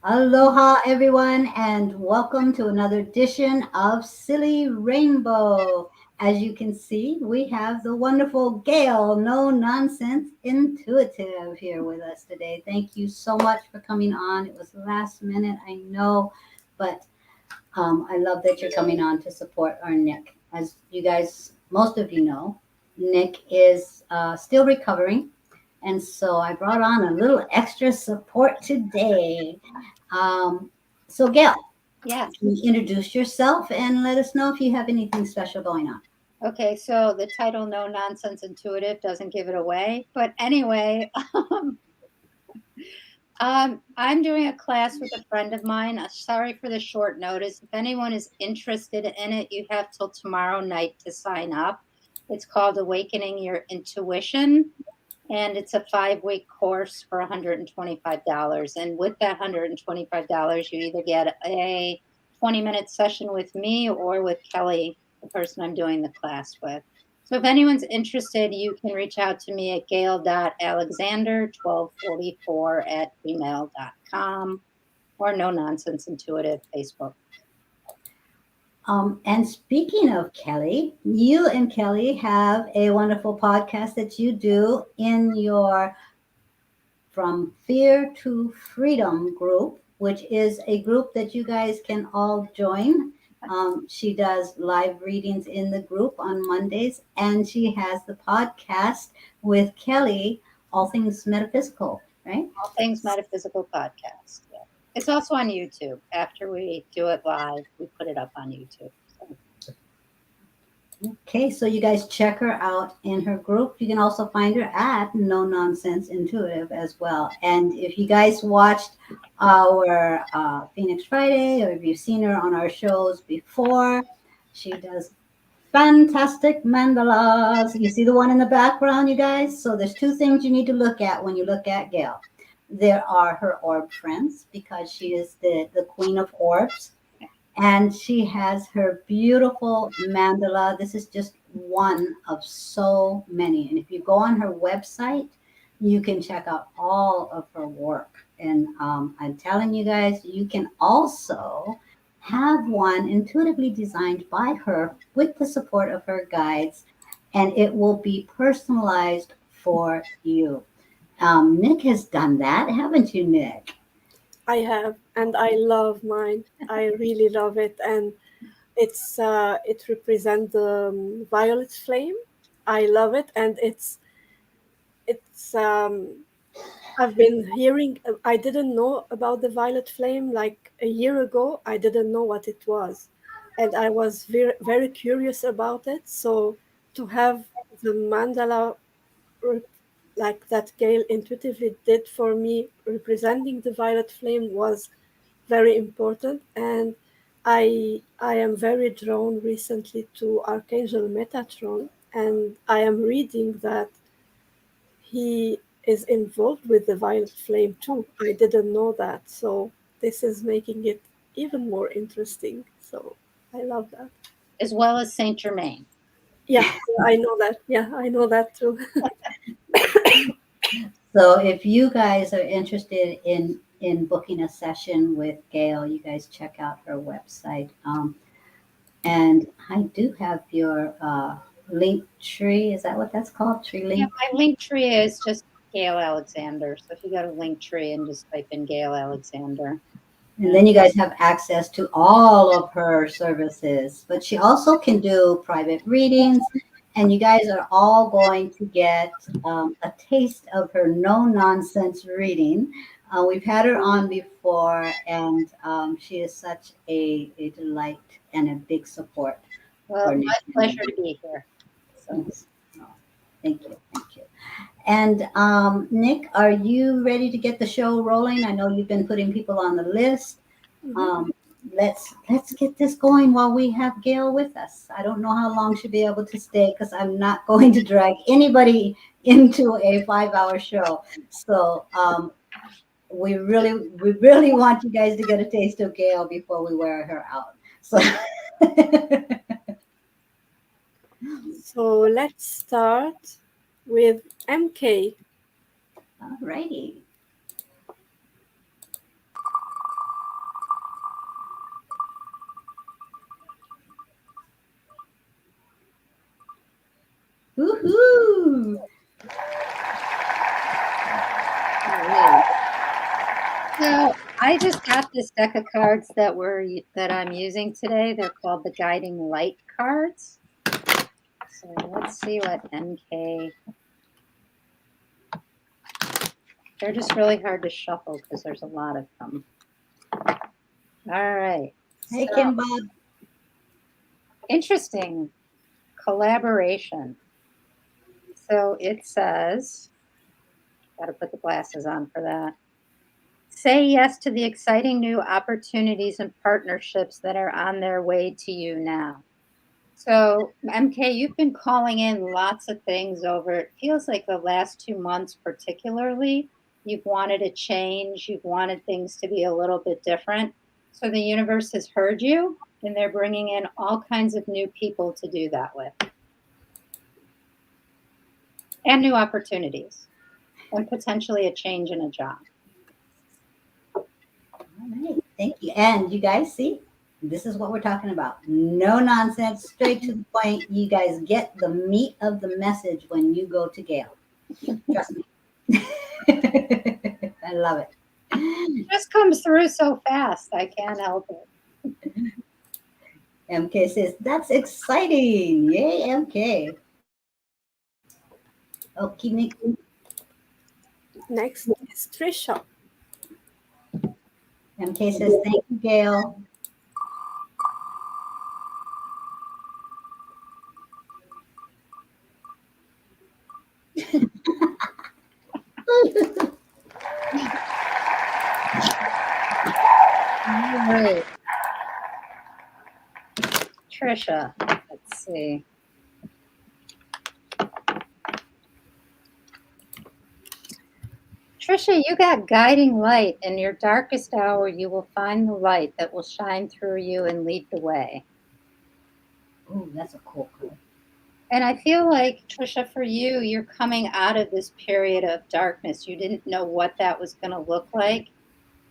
Aloha, everyone, and welcome to another edition of Silly Rainbow. As you can see, we have the wonderful Gail, no nonsense intuitive, here with us today. Thank you so much for coming on. It was last minute, I know, but I love that you're coming on to support our Nick. As you guys, most of you know, Nick is still recovering. And so I brought on a little extra support today. Um, so, Gail, Yes. can you introduce yourself and let us know if you have anything special going on? Okay. So the title "No Nonsense Intuitive" doesn't give it away, but anyway, I'm doing a class with a friend of mine. Sorry for the short notice. If anyone is interested in it, you have till tomorrow night to sign up. It's called "Awakening Your Intuition," and it's a 5-week course for $125. And with that $125, you either get a 20-minute session with me or with Kelly, the person I'm doing the class with. So if anyone's interested, you can reach out to me at gail.alexander1244@gmail.com or No Nonsense Intuitive Facebook. And speaking of Kelly, you and Kelly have a wonderful podcast that you do in your From Fear to Freedom group, which is a group that you guys can all join. She does live readings in the group on Mondays, and she has the podcast with Kelly, All Things Metaphysical, right? All Things Metaphysical podcast. Yeah. It's also on YouTube. After we do it live, we put it up on YouTube. So. Okay, so you guys check her out in her group. You can also find her at No Nonsense Intuitive as well. And if you guys watched our Phoenix Friday, or if you've seen her on our shows before, she does fantastic mandalas. You see the one in the background, you guys? So there's two things you need to look at when you look at Gail. There are her orb friends, because she is the queen of orbs, and she has her beautiful mandala. This is just one of so many. And if you go on her website, you can check out all of her work. And I'm telling you guys, you can also have one intuitively designed by her with the support of her guides, and it will be personalized for you. Nick has done that, haven't you, Nick? I have, and I love mine. I really love it, and it represents the violet flame. I love it, and it's. I've been hearing. I didn't know about the violet flame like a year ago. I didn't know what it was, and I was very curious about it. So to have the mandala re- like that Gail intuitively did for me, representing the violet flame, was very important. And I am very drawn recently to Archangel Metatron, and I am reading that he is involved with the violet flame too. I didn't know that, so this is making it even more interesting. So I love that. As well as Saint Germain. Yeah, I know that. Yeah, I know that too. So if you guys are interested in booking a session with Gail, you guys check out her website. And I do have your link tree. Is that what that's called? Tree Yeah, link. my link tree is just Gail Alexander. So if you go to link tree and just type in Gail Alexander. And then you guys have access to all of her services. But she also can do private readings. And you guys are all going to get a taste of her no nonsense reading. We've had her on before, and she is such a delight and a big support Well, for my Nick. pleasure to be here. So Oh, thank you, thank you. And Nick, are you ready to get the show rolling? I know you've been putting people on the list. Mhm. Um, let's get this going while we have Gail with us. I don't know how long she'll be able to stay, because I'm not going to drag anybody into a 5-hour show. So we really want you guys to get a taste of Gail before we wear her out. So So let's start with MK. alrighty. Woohoo! All right. So I just got this deck of cards that I'm using today. They're called the Guiding Light cards. So let's see what MK. They're just really hard to shuffle because there's a lot of them. All right. Hey, So Kim Bob. interesting collaboration. So it says, got to put the glasses on for that. Say yes to the exciting new opportunities and partnerships that are on their way to you now. So, MK, you've been calling in lots of things over, it feels like the last 2 months, particularly. You've wanted a change, you've wanted things to be a little bit different. So, the universe has heard you, and they're bringing in all kinds of new people to do that with, and new opportunities, and potentially a change in a job. All right. Thank you. And you guys see, this is what we're talking about. No nonsense, straight to the point. You guys get the meat of the message when you go to Gail. Trust me. I love it. It just comes through so fast, I can't help it. MK says, that's exciting. Yay, MK. Okay, Nick. Next is Trisha. MK says, thank you, Gail. All right. Trisha, let's see. Trisha, you got guiding light. In your darkest hour, you will find the light that will shine through you and lead the way. Oh, that's a cool card. And I feel like, Trisha, for you, you're coming out of this period of darkness. You didn't know what that was going to look like.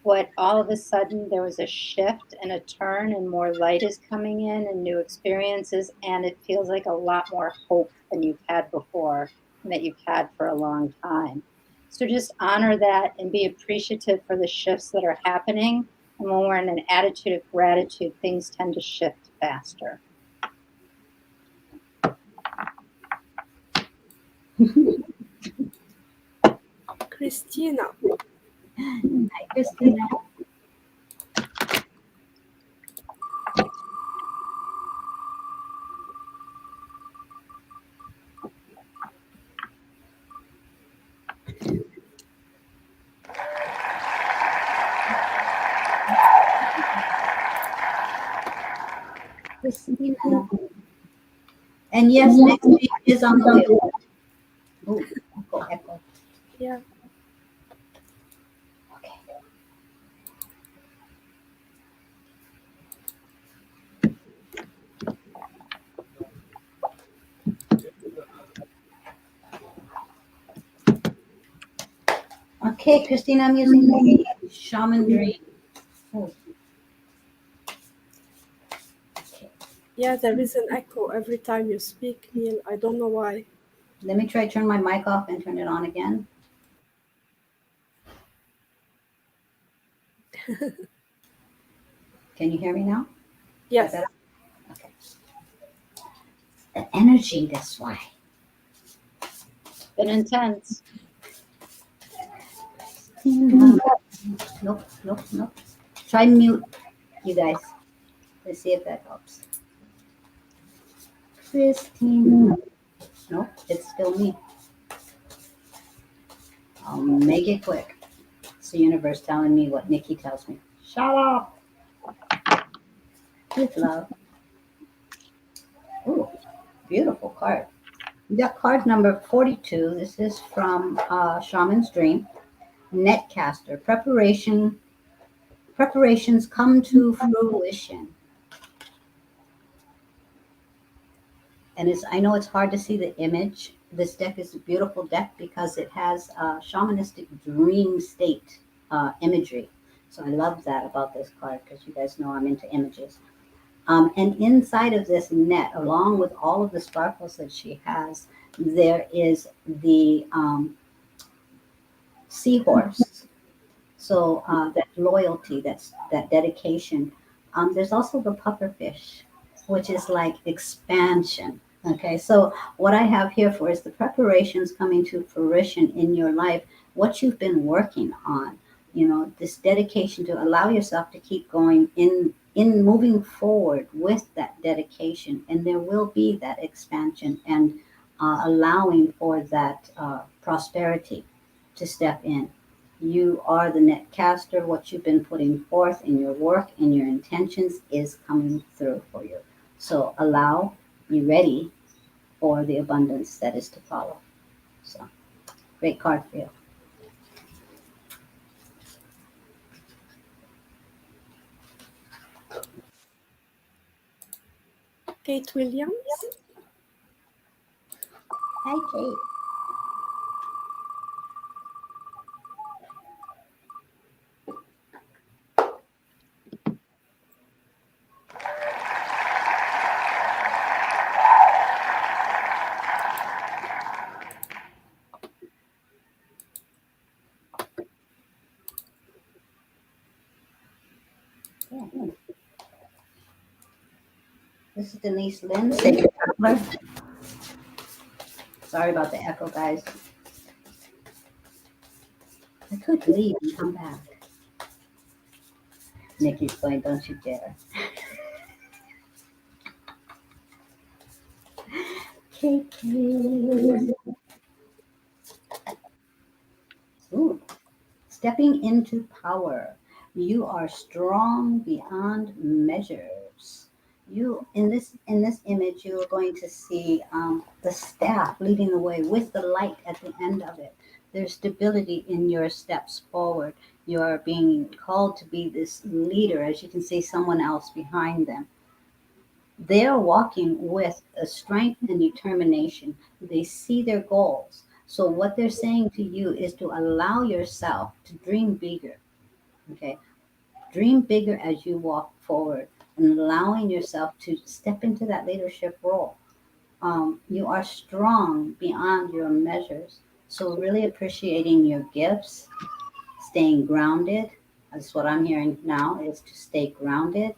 But all of a sudden, there was a shift and a turn, and more light is coming in and new experiences. And it feels like a lot more hope than you've had before and that you've had for a long time. So just honor that and be appreciative for the shifts that are happening. And when we're in an attitude of gratitude, things tend to shift faster. Christina. Hi, Christina. Christina. And yes, next week is on the way. Oh, echo, echo. Yeah. Okay. Okay, Christina, I'm using the Shaman Dream. Oh. Okay. Yeah, there is an echo every time you speak, Neil. I don't know why. Let me try turn my mic off and turn it on again. Can you hear me now? Yes. Better? Okay. The energy, that's why. Been intense. Nope, nope, nope. Try mute, you guys. Let's see if that helps. Christina. Nope, it's still me. I'll make it quick. It's the universe telling me what Nikki tells me. Shut up. With love. Ooh, beautiful card. We got card number 42. This is from Shaman's Dream. Netcaster. Preparations come to fruition. And I know it's hard to see the image. This deck is a beautiful deck because it has shamanistic dream state imagery. So I love that about this card because you guys know I'm into images. And inside of this net, along with all of the sparkles that she has, There is the seahorse. So that loyalty, that dedication. There's also the pufferfish, which is like expansion. Okay, so what I have here for is the preparations coming to fruition in your life, what you've been working on. You know, this dedication to allow yourself to keep going in moving forward with that dedication, and there will be that expansion and allowing for that prosperity to step in. You are the net caster. What you've been putting forth in your work and your intentions is coming through for you. So allow, be ready for the abundance that is to follow. So great card for you. Kate Williams. Hi, Kate. Yeah. This is Denise Lynn, Sacred Traveler. Sorry about the echo, guys. I could leave and come back. Nikki's going, don't you dare. Kate. Ooh. Stepping into power. You are strong beyond measures. You in this image, you are going to see the staff leading the way with the light at the end of it. There's stability in your steps forward. You are being called to be this leader, as you can see someone else behind them. They're walking with a strength and determination. They see their goals. So what they're saying to you is to allow yourself to dream bigger. Okay. Dream bigger as you walk forward and allowing yourself to step into that leadership role. You are strong beyond your measures. So really appreciating your gifts, staying grounded. That's what I'm hearing now is to stay grounded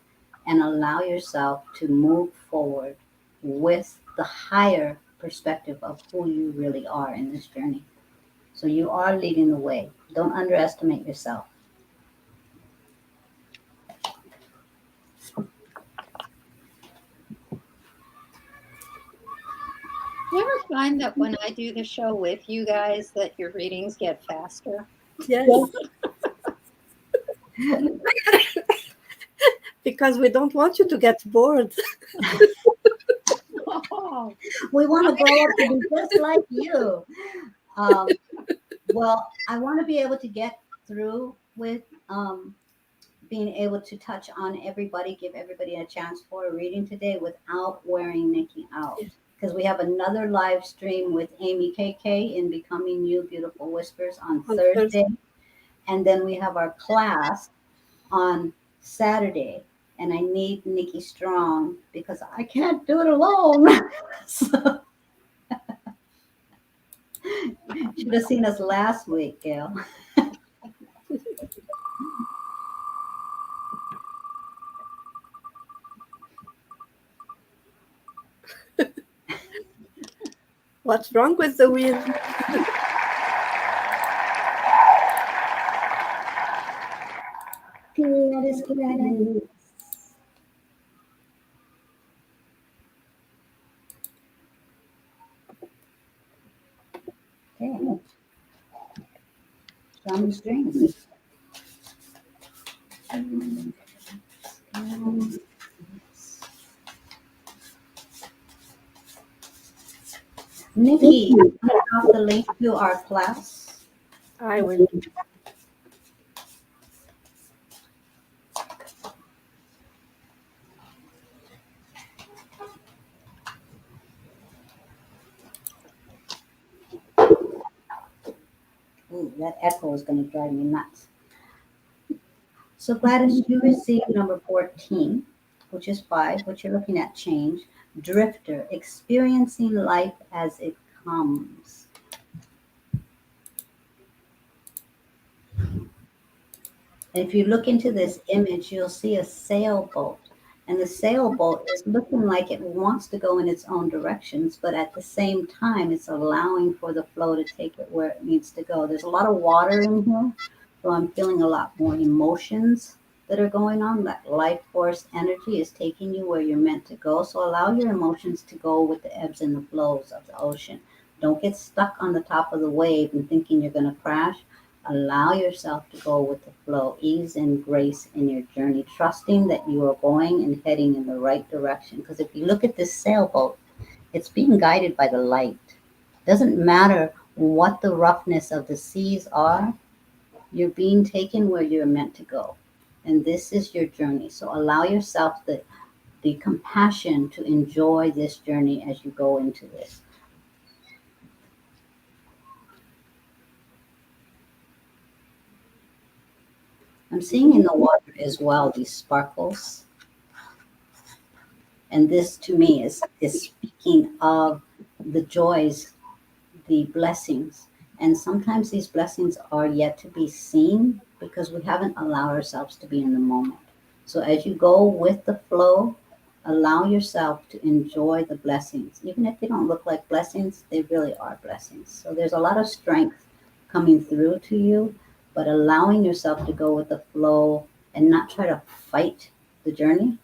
and allow yourself to move forward with the higher perspective of who you really are in this journey. So you are leading the way. Don't underestimate yourself. You ever find that when I do the show with you guys, that your readings get faster? Yes, because we don't want you to get bored. Oh, We want to grow up to be just like you. Um, well, I want to be able to get through with being able to touch on everybody, give everybody a chance for a reading today without wearing Nikki out. Because we have another live stream with Amy KK in Becoming You Beautiful Whispers on On Thursday. Thursday. And then we have our class on Saturday. And I need Nikki Strong because I can't do it alone. So, should have seen us last week, Gail. What's wrong with the wheel? Gladys, Gladys. Okay. Some strings. Nikki, drop the link to our class. I will. Ooh, that echo is going to drive me nuts. So Gladys, you received number 14, which is 5, which you're looking at change. Drifter, experiencing life as it comes. If you look into this image, you'll see a sailboat. And the sailboat is looking like it wants to go in its own directions, but at the same time, it's allowing for the flow to take it where it needs to go. There's a lot of water in here, so I'm feeling a lot more emotions that are going on. That life force energy is taking you where you're meant to go. So allow your emotions to go with the ebbs and the flows of the ocean. Don't get stuck on the top of the wave and thinking you're going to crash. Allow yourself to go with the flow, ease and grace in your journey, trusting that you are going and heading in the right direction. Because if you look at this sailboat, it's being guided by the light. Doesn't matter what the roughness of the seas are, you're being taken where you're meant to go. And this is your journey. So allow yourself the compassion to enjoy this journey as you go into this. I'm seeing in the water as well these sparkles. And this to me is speaking of the joys, the blessings. And sometimes these blessings are yet to be seen because we haven't allowed ourselves to be in the moment. So as you go with the flow, allow yourself to enjoy the blessings. Even if they don't look like blessings, they really are blessings. So there's a lot of strength coming through to you, but allowing yourself to go with the flow and not try to fight the journey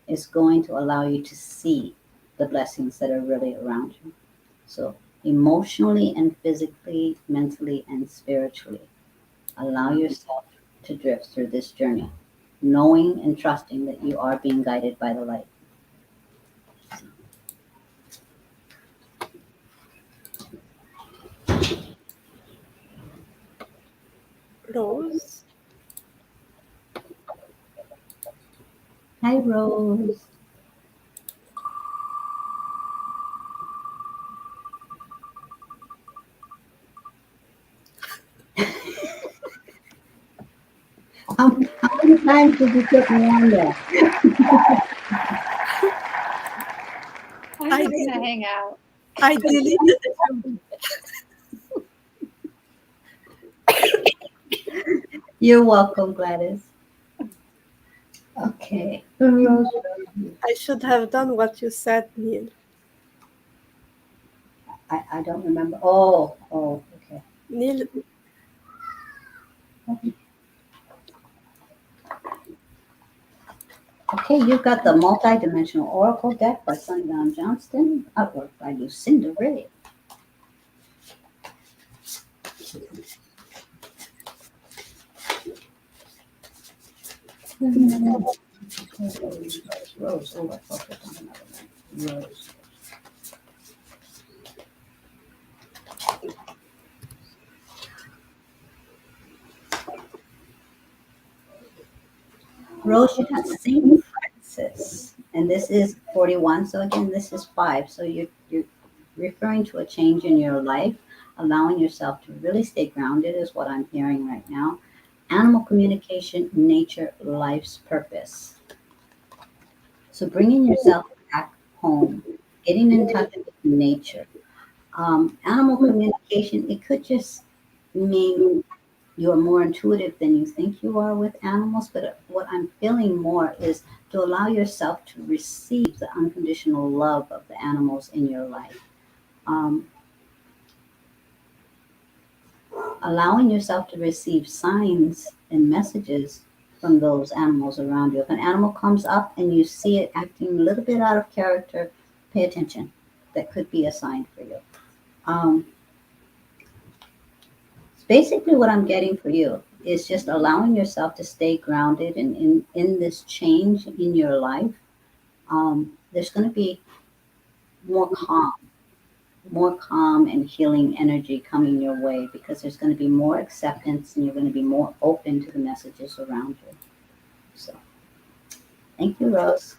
is going to allow you to see the blessings that are really around you. So, emotionally and physically, mentally and spiritually, allow yourself to drift through this journey, knowing and trusting that you are being guided by the light. Rose, Hi, Rose. How many times did you put me on there? I'm I just did. gonna hang out. I deleted it from. You're welcome, Gladys. Okay. Rose. I should have done what you said, Neil. I don't remember. Oh, okay. Neil, Okay, you've got the multi-dimensional oracle deck by Sundown Johnston, artwork by Lucinda Ray. Rose. Oh, I focused on another one. Rose. Rose, you got St. Francis, and this is 41. So again, this is 5. So you're referring to a change in your life, allowing yourself to really stay grounded is what I'm hearing right now. Animal communication, nature, life's purpose. So bringing yourself back home, getting in touch with nature. Animal communication, it could just mean you're more intuitive than you think you are with animals, but what I'm feeling more is to allow yourself to receive the unconditional love of the animals in your life. Um, Allowing yourself to receive signs and messages from those animals around you. If an animal comes up and you see it acting a little bit out of character, pay attention. That could be a sign for you. Um, Basically, what I'm getting for you is just allowing yourself to stay grounded and in this change in your life. There's going to be more calm, more calm and healing energy coming your way because there's going to be more acceptance and you're going to be more open to the messages around you. So, thank you, Rose.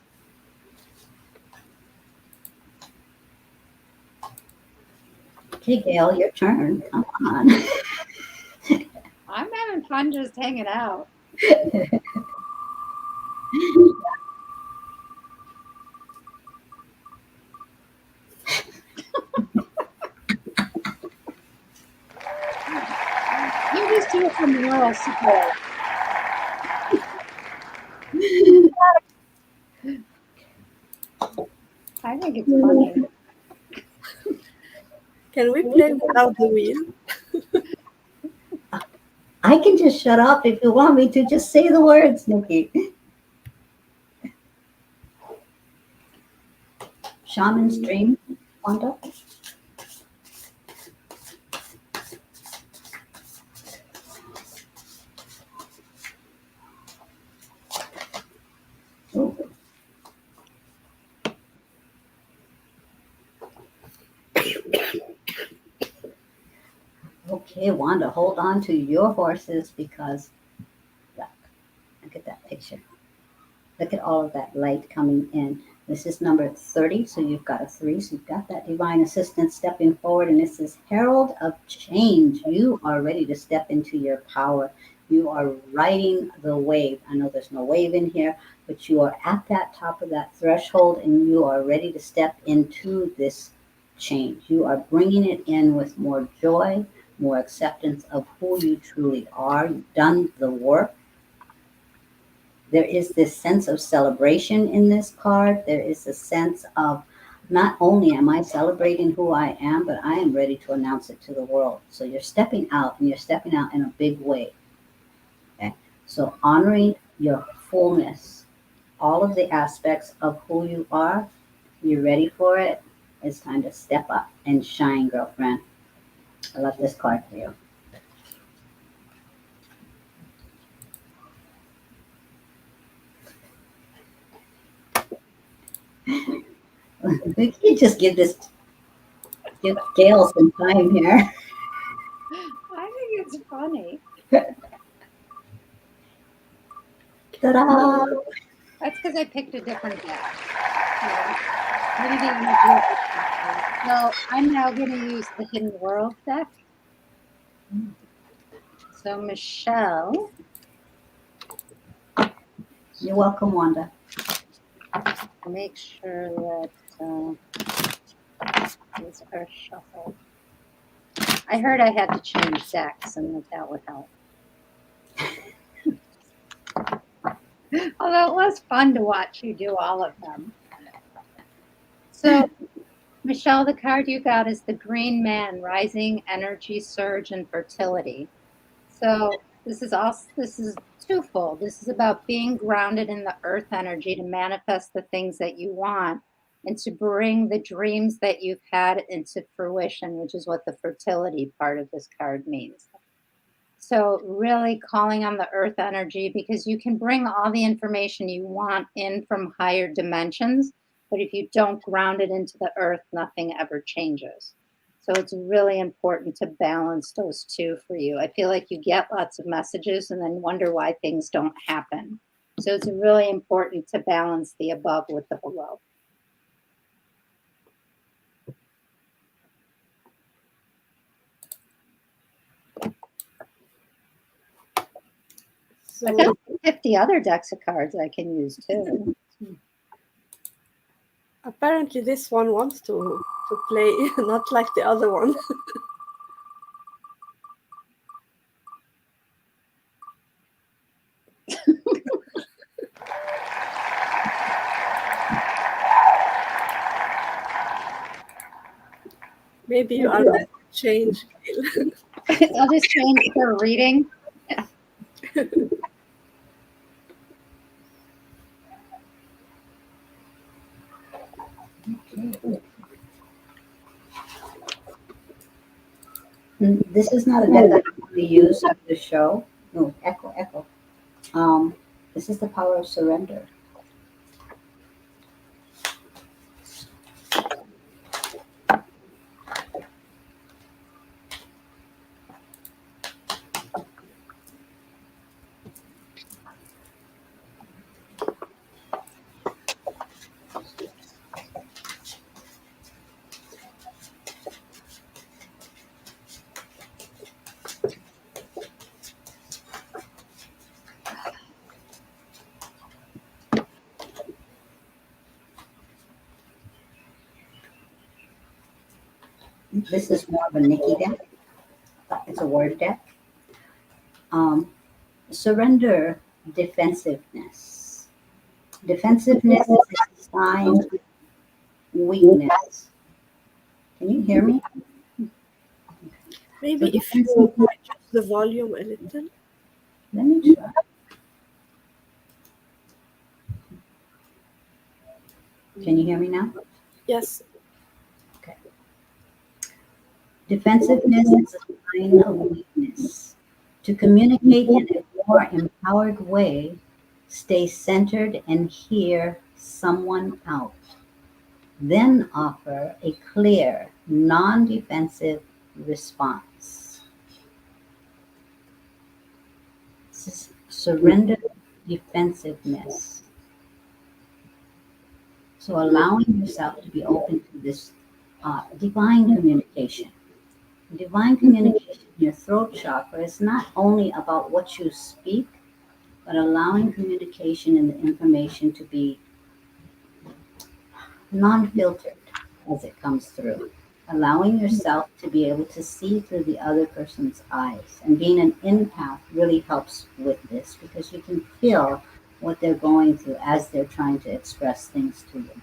Okay, Gail, your turn. Come on. I'm having fun just hanging out. do it for moral support. I think it's funny. Can we play without the wheel? I can just shut up if you want me to. Just say the words, Nikki. Shaman's dream, Wanda. Ooh, okay, Wanda, hold on to your horses because look at that picture. Look at all of that light coming in. This is number 30, so you've got a 3. So you've got that divine assistance stepping forward, and this is herald of change. You are ready to step into your power. You are riding the wave. I know there's no wave in here, but you are at that top of that threshold, and you are ready to step into this change. You are bringing it in with more joy, more acceptance of who you truly are. You've done the work. There is this sense of celebration in this card. There is a sense of not only am I celebrating who I am, but I am ready to announce it to the world. So you're stepping out and you're stepping out in a big way. Okay. So honoring your fullness, all of the aspects of who you are, you're ready for it. It's time to step up and shine, girlfriend. I love this card for you. We can just give Gail some time here. I think it's funny. Ta-da! That's because I picked a different deck. So maybe the energy will be different. So I'm now going to use the Hidden World deck. So Michelle, You're welcome, Wanda. make sure that these are shuffled. I heard I had to change decks and that would help. Although it was fun to watch you do all of them. So, Michelle, the card you got is the Green Man, Rising Energy Surge and Fertility. So this is twofold. This is about being grounded in the earth energy to manifest the things that you want and to bring the dreams that you've had into fruition, which is what the fertility part of this card means. So, really calling on the earth energy because you can bring all the information you want in from higher dimensions, but if you don't ground it into the earth, nothing ever changes. So, it's really important to balance those two for you. I feel like you get lots of messages and then wonder why things don't happen. So, it's really important to balance the above with the below. I've got So 50 other decks of cards I can use too. apparently this one wants to play, not like the other one. Maybe you are meant to change, Gail. I'll just change the reading. This is not a deck that I normally use for the show. No, echo, echo. Um, this is the power of surrender. This is more of a Nikki deck. It's a word deck. Um, Surrender defensiveness. Defensiveness is a sign of weakness. Can you hear me? So Maybe if you defensiveness, reduce the volume a little. let me try. Can you hear me now? Yes. Okay. Defensiveness is a sign of weakness. To communicate in a more empowered way, stay centered and hear someone out. Then offer a clear, non defensive response. Surrender defensiveness. So, allowing yourself to be open to this divine communication. Divine communication in your throat chakra is not only about what you speak, but allowing communication and the information to be non filtered as it comes through. Allowing yourself to be able to see through the other person's eyes. And being an empath really helps with this because you can feel what they're going through as they're trying to express things to you.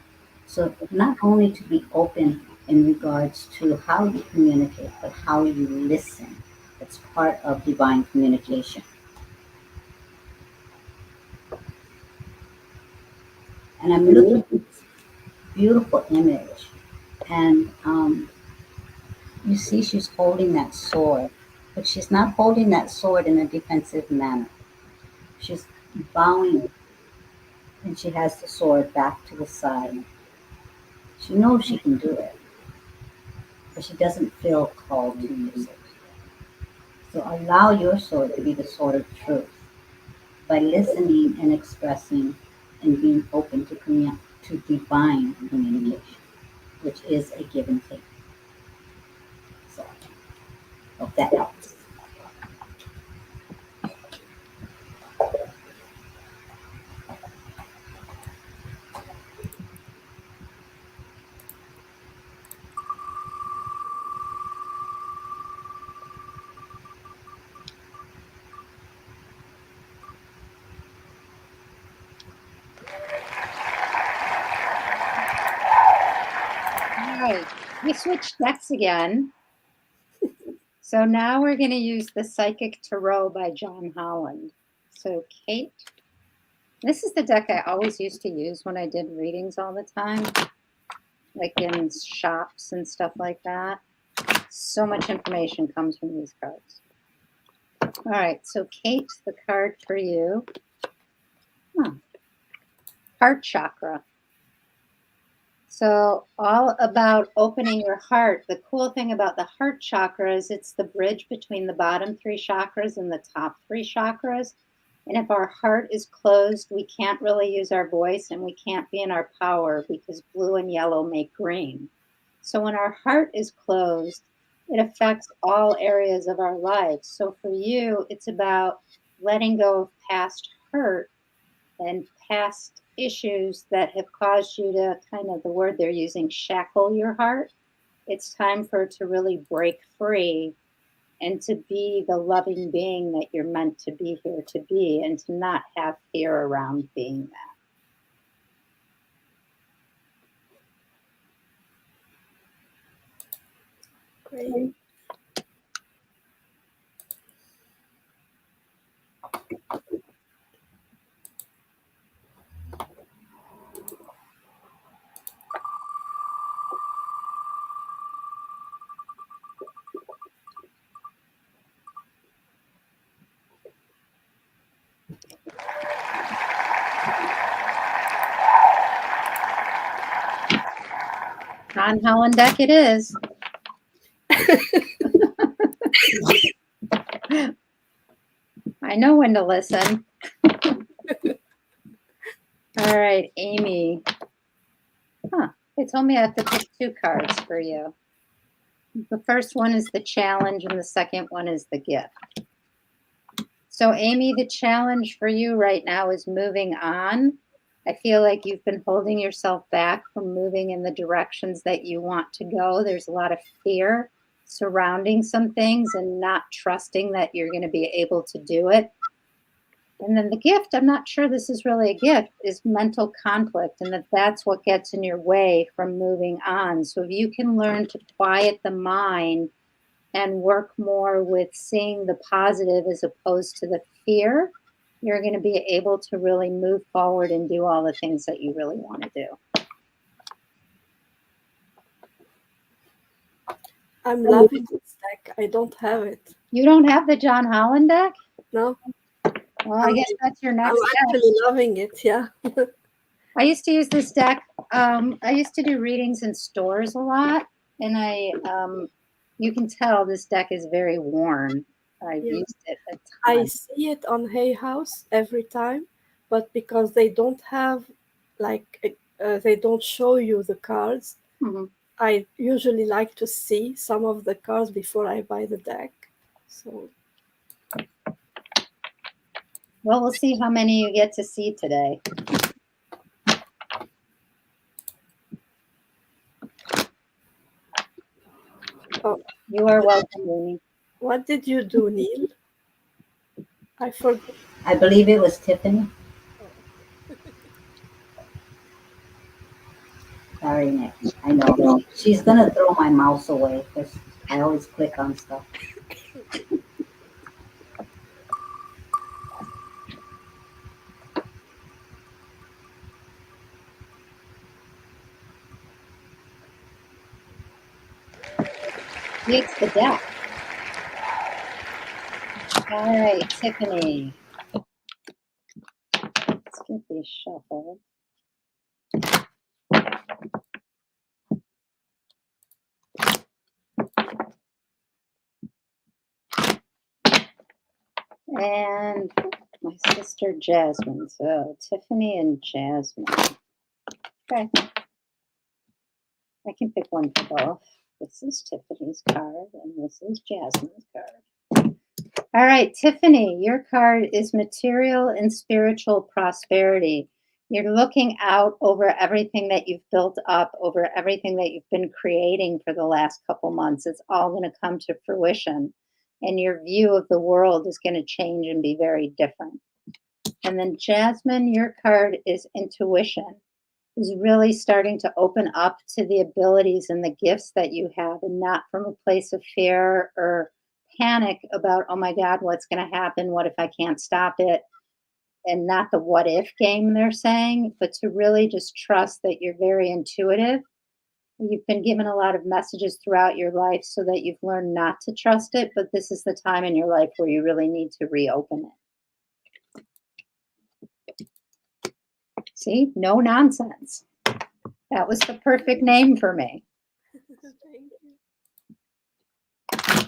So, not only to be open in regards to how you communicate, but how you listen. It's part of divine communication. And I'm looking at this beautiful image, and you see she's holding that sword, but she's not holding that sword in a defensive manner. She's bowing, and she has the sword back to the side. She knows she can do it, but she doesn't feel called to use it. So allow your sword to be the sword of truth by listening and expressing and being open to to divine communication, which is a give and take. So hope that helps. All right, we switched decks again. So now we're going to use the Psychic Tarot by John Holland. So Kate, this is the deck I always used to use when I did readings all the time, like in shops and stuff like that. So much information comes from these cards. All right, so Kate, the card for you. Heart chakra. So all about opening your heart. The cool thing about the heart chakra is it's the bridge between the bottom three chakras and the top three chakras. And if our heart is closed, we can't really use our voice and we can't be in our power because blue and yellow make green. So when our heart is closed, it affects all areas of our lives. So for you, it's about letting go of past hurt and past issues that have caused you to kind of, the word they're using, shackle your heart. It's time for it to really break free and to be the loving being that you're meant to be here to be and to not have fear around being that. Great. John Holland deck it is. I know when to listen. All right, Amy. They told me I have to pick two cards for you. The first one is the challenge and the second one is the gift. So Amy, the challenge for you right now is moving on. I feel like you've been holding yourself back from moving in the directions that you want to go. There's a lot of fear. surrounding some things and not trusting that you're going to be able to do it. And then the gift, I'm not sure this is really a gift, is mental conflict, and that's what gets in your way from moving on. So if you can learn to quiet the mind and work more with seeing the positive as opposed to the fear, you're going to be able to really move forward and do all the things that you really want to do. I'm loving this deck. I don't have it. You don't have the John Holland deck? No, Well, I guess that's your next I'm step. actually loving it. Yeah. I used to use this deck. I used to do readings in stores a lot, and you can tell this deck is very worn. I've Yeah. used it a I ton. see it on Hay House every time, but because they don't have they don't show you the cards, Mhm. I usually like to see some of the cards before I buy the deck. So Well, we'll see how many you get to see today. oh, You are welcome, Amy. what did you do, Neil? I forgot. I believe it was Tiffany. Sorry, Nick. I know. She's going to throw my mouse away because I always click on stuff. It's the deck. All right, Tiffany. Let's get these shuffled. And my sister Jasmine. So Tiffany and Jasmine. Okay. I can pick one for both. This is Tiffany's card and this is Jasmine's card. All right, Tiffany, your card is material and spiritual prosperity. You're looking out over everything that you've built up, over everything that you've been creating for the last couple months. It's all going to come to fruition. And your view of the world is going to change and be very different. And then Jasmine, your card is intuition, is really starting to open up to the abilities and the gifts that you have, and not from a place of fear or panic about, oh my God, what's going to happen? What if I can't stop it? And not the what if game they're saying, but to really just trust that you're very intuitive. You've been given a lot of messages throughout your life so that you've learned not to trust it, but this is the time in your life where you really need to reopen it. See, no nonsense. That was the perfect name for me. Thank you.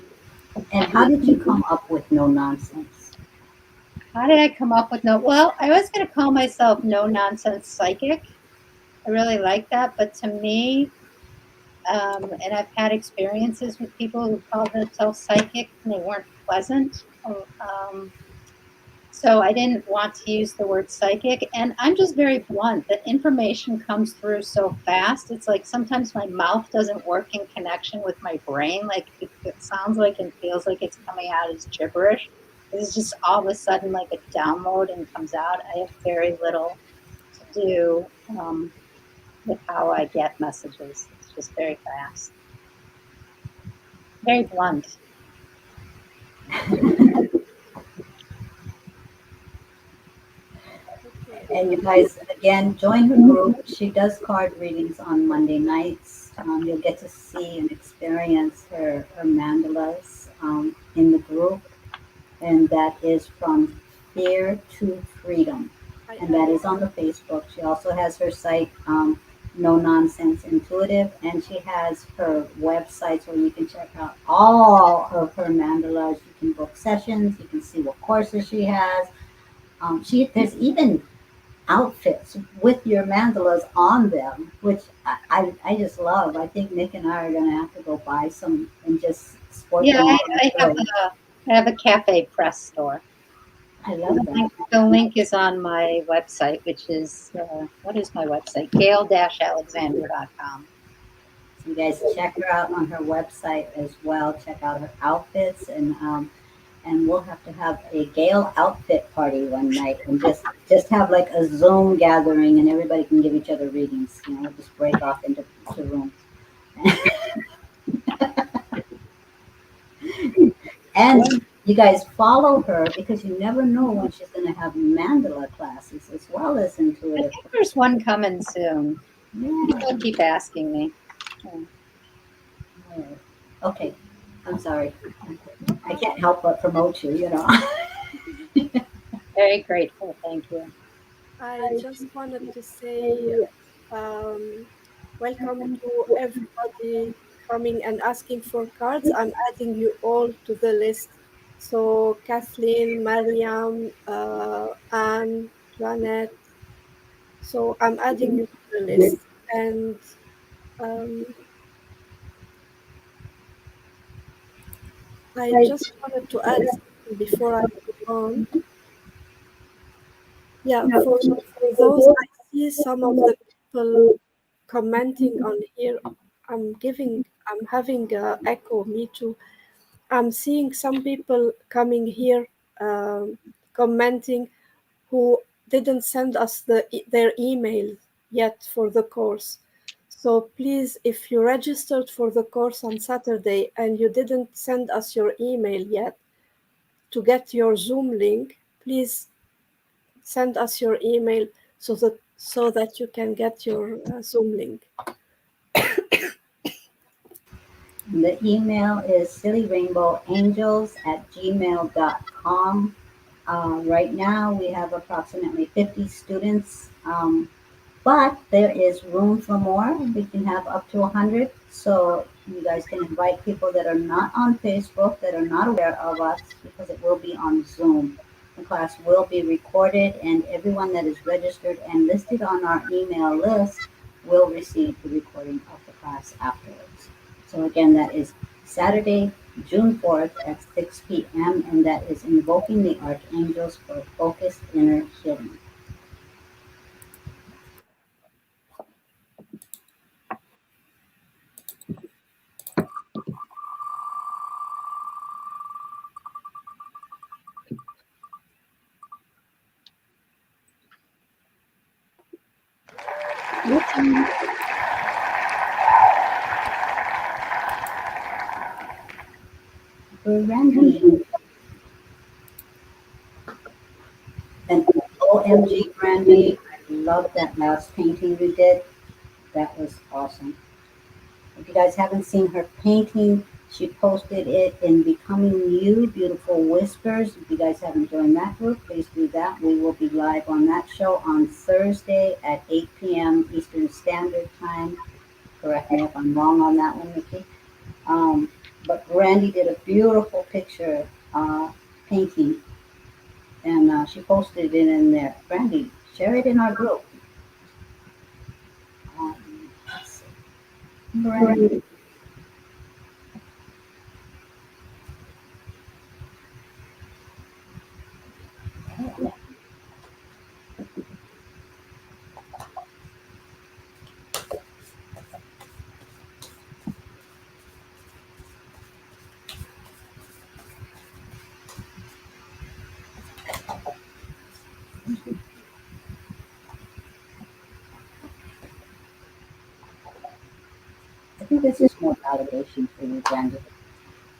And how did you come up with no nonsense? How did I come up with well, I was going to call myself no nonsense psychic. I really like that. But to me, and I've had experiences with people who call themselves psychic and they weren't pleasant. So I didn't want to use the word psychic. And I'm just very blunt. The information comes through so fast. It's like sometimes my mouth doesn't work in connection with my brain. Like it sounds like and feels like it's coming out as gibberish. It's just all of a sudden like a download and comes out. I have very little to do with how I get messages. It's just very fast. Very blunt. And you guys, again, join her group. She does card readings on Monday nights. You'll get to see and experience her mandalas in the group. And that is from fear to freedom. And that is on the Facebook. She also has her site, No Nonsense Intuitive, and she has her websites where you can check out all of her mandalas. You can book sessions. You can see what courses she has. There's even outfits with your mandalas on them, which I just love. I think Nick and I are gonna have to go buy some and just sport Yeah, them on. I have a cafe press store. I love that. The link is on my website, which is, what is my website? Gail-alexander.com. You guys check her out on her website as well. Check out her outfits, and we'll have a Gale outfit party one night, and just have like a Zoom gathering, and everybody can give each other readings. We'll just break off into rooms, and you guys follow her because you never know when she's going to have mandala classes as well as I intuitive. think there's one coming soon. Yeah. People keep asking me. Yeah. Alright. Okay. I'm sorry. I can't help but promote you. Very grateful. Thank you. I just wanted to say um, welcome to everybody coming and asking for cards. I'm adding you all to the list. So Kathleen, Mariam, Anne, Janet. So I'm adding you to the list. And um, I just wanted to add something before I move on. Yeah, for those, I see some of the people commenting on here. I'm having echo, me too. I'm seeing some people coming here, commenting, who didn't send us their email yet for the course. So please, if you registered for the course on Saturday and you didn't send us your email yet to get your Zoom link, please send us your email so that you can get your Zoom link. The email is sillyrainbowangels@gmail.com. Right now, we have approximately 50 students, but there is room for more. We can have up to 100. So you guys can invite people that are not on Facebook, that are not aware of us, because it will be on Zoom. The class will be recorded, and everyone that is registered and listed on our email list will receive the recording of the class afterwards. So again, that is Saturday, June 4th at 6 p.m., and that is Invoking the Archangels for Focused Inner Healing. Randy, and OMG, Randy, I love that last painting you did. That was awesome. If you guys haven't seen her painting, she posted it in Becoming You, Beautiful Whispers. If you guys haven't joined that group, please do that. We will be live on that show on Thursday at 8 p.m. Eastern Standard Time. Correct me if I'm wrong on that one, Nikki. Um, but Randy did a beautiful picture painting, and she posted it in there. Randy, share it in our group. Let's see. Randy. I think this is more validation for you, Randy.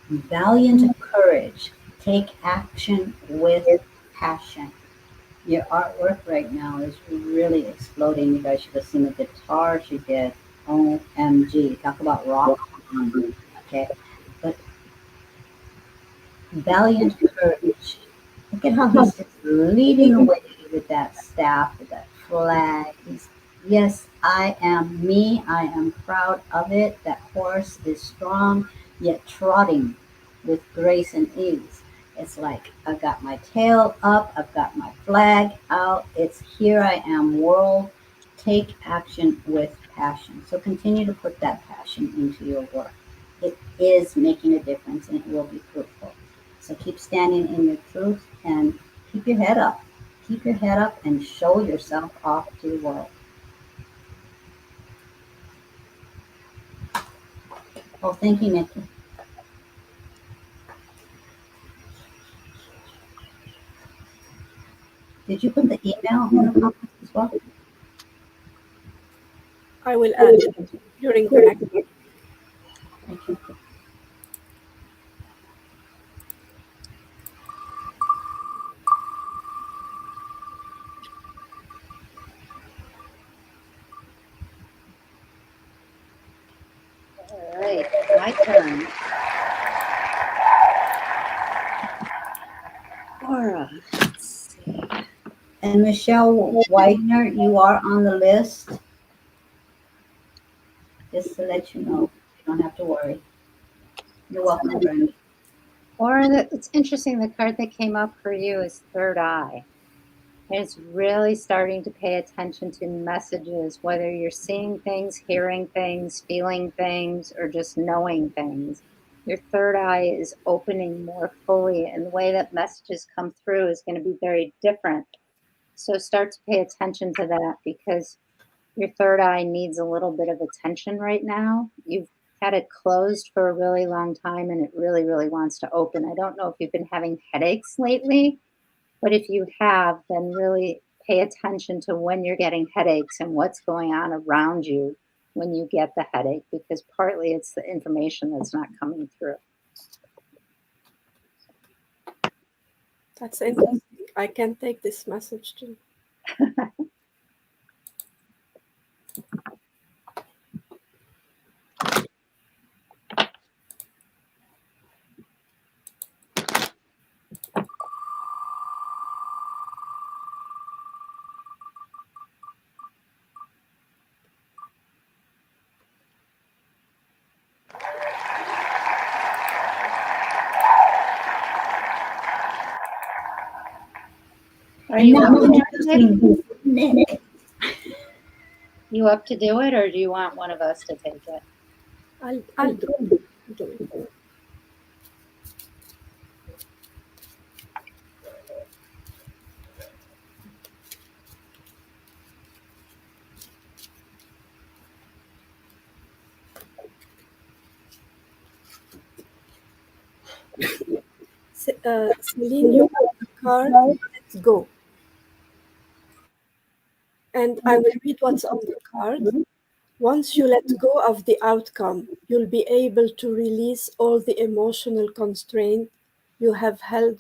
Valiant courage. Take action with passion. Your artwork right now is really exploding. You guys should have seen the guitar she did. OMG. Talk about rock. Okay. But valiant courage. Look at how he's just leading the way with that staff, with that flag. Yes, I am me. I am proud of it. That horse is strong, yet trotting with grace and ease. It's like I've got my tail up, I've got my flag out. It's here I am, world. Take action with passion. So continue to put that passion into your work. It is making a difference and it will be fruitful. So keep standing in your truth and keep your head up. Keep your head up and show yourself off to the world. Oh, thank you, Nick. Did you put the email in the comments as well? I will add it during the next. Thank you. All right, my turn. Laura, let's see. And Michelle Widener, you are on the list. Just to let you know, you don't have to worry. You're welcome, Brenda. Laura, it's interesting. The card that came up for you is third eye. And it's really starting to pay attention to messages, whether you're seeing things, hearing things, feeling things, or just knowing things. Your third eye is opening more fully, and the way that messages come through is going to be very different. So start to pay attention to that because your third eye needs a little bit of attention right now. You've had it closed for a really long time and it really, really wants to open. I don't know if you've been having headaches lately, but if you have, then really pay attention to when you're getting headaches and what's going on around you when you get the headache, because partly it's the information that's not coming through. That's interesting. I can take this message too. Are And you now up to introducing Nick. You up to do it, or do you want one of us to take it? I'll do it. Celine, you have the card. Let's go. And I will read what's on the card. Once you let go of the outcome, you'll be able to release all the emotional constraint you have held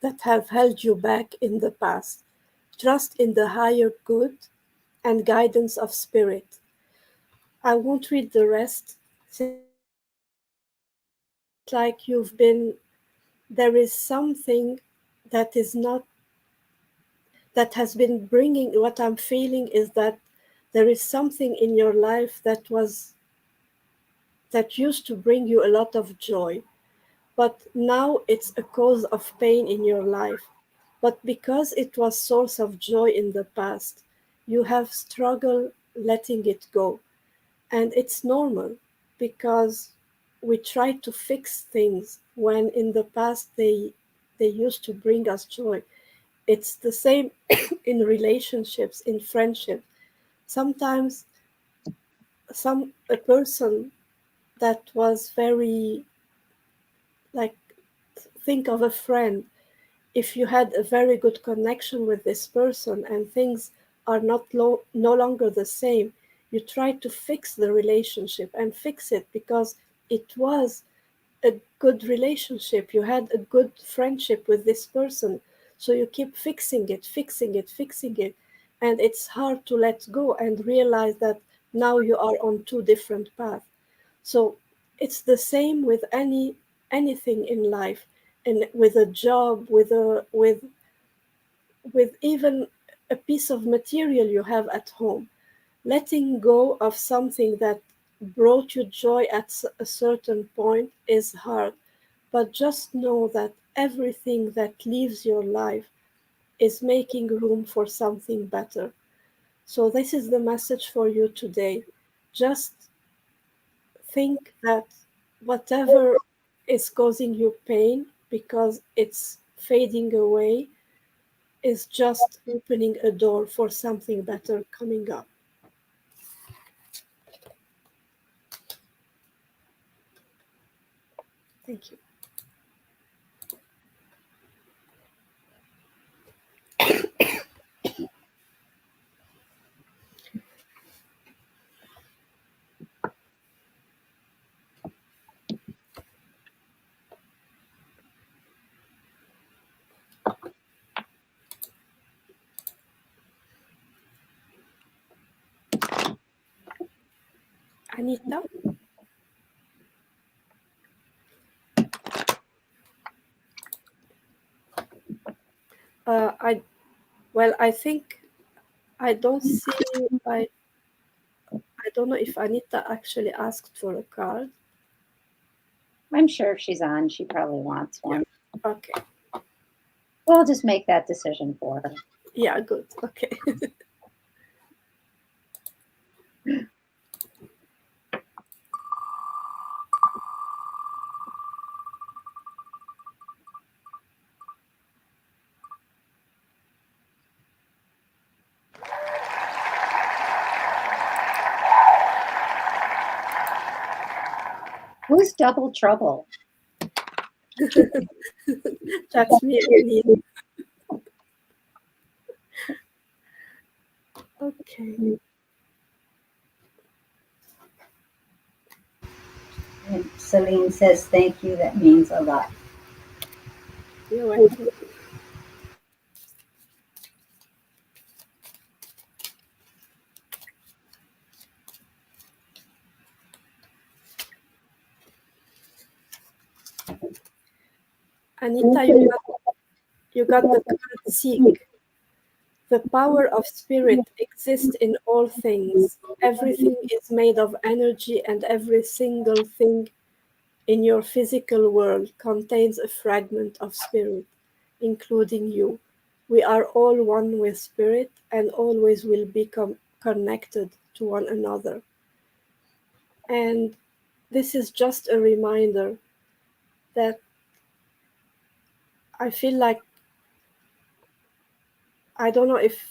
that have held you back in the past. Trust in the higher good and guidance of spirit. I won't read the rest since it's like there is something that is not, that has been bringing, what I'm feeling is that there is something in your life that used to bring you a lot of joy, but now it's a cause of pain in your life. But because it was source of joy in the past, you have struggled letting it go. And it's normal because we try to fix things when in the past they used to bring us joy. It's the same in relationships, in friendship. Sometimes a person that was very, like, think of a friend. If you had a very good connection with this person and things are no longer the same, you try to fix the relationship and fix it because it was a good relationship. You had a good friendship with this person. So you keep fixing it, fixing it, fixing it. And it's hard to let go and realize that now you are on two different paths. So it's the same with anything in life, and with a job, with even a piece of material you have at home. Letting go of something that brought you joy at a certain point is hard, but just know that everything that leaves your life is making room for something better. So, this is the message for you today. Just think that whatever is causing you pain because it's fading away is just opening a door for something better coming up. Thank you. Anita? I well, I think I don't see. I I don't know if Anita actually asked for a card. I'm sure if she's on, she probably wants Yeah. one. Okay. We'll just make that decision for her. Yeah. Good. Okay. Who's double trouble? That's me, Eileen. Okay. And Celine says, thank you. That means a lot. You're welcome. Anita, you got the card Seek. The power of spirit exists in all things. Everything is made of energy, and every single thing in your physical world contains a fragment of spirit, including you. We are all one with spirit and always will become connected to one another. And this is just a reminder that I feel like I don't know if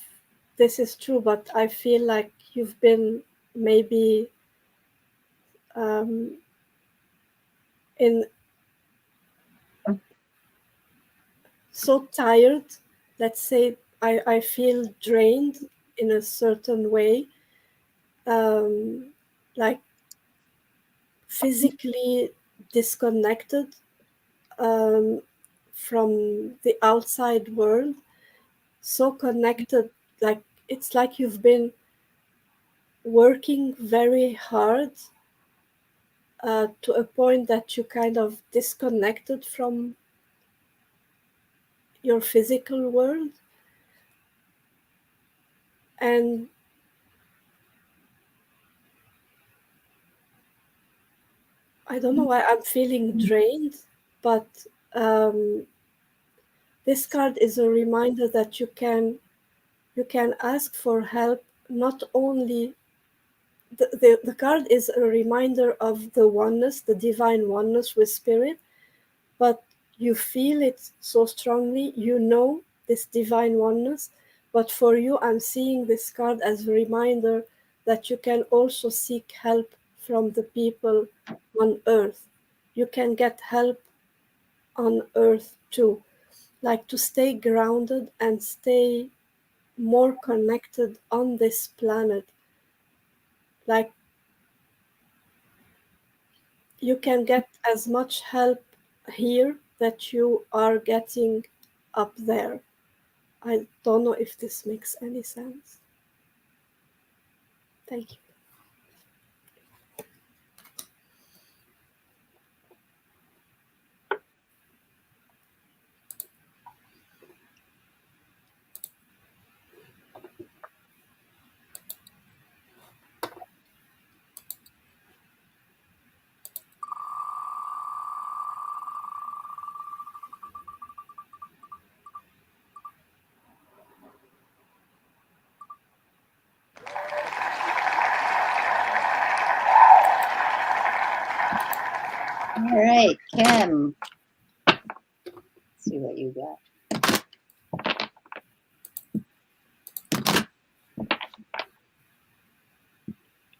this is true, but I feel like you've been maybe um, in so tired. Let's say I feel drained in a certain way, um, like physically disconnected um, from the outside world, so connected, like it's like you've been working very hard to a point that you kind of disconnected from your physical world. And I don't know why I'm feeling drained, but um, this card is a reminder that you can ask for help. Not only the card is a reminder of the oneness, the divine oneness with spirit, but you feel it so strongly, you know this divine oneness. But for you, I'm seeing this card as a reminder that you can also seek help from the people on earth. You can get help on earth too, like to stay grounded and stay more connected on this planet. Like you can get as much help here that you are getting up there. I don't know if this makes any sense. Thank you. All right, Kim. Let's see what you got.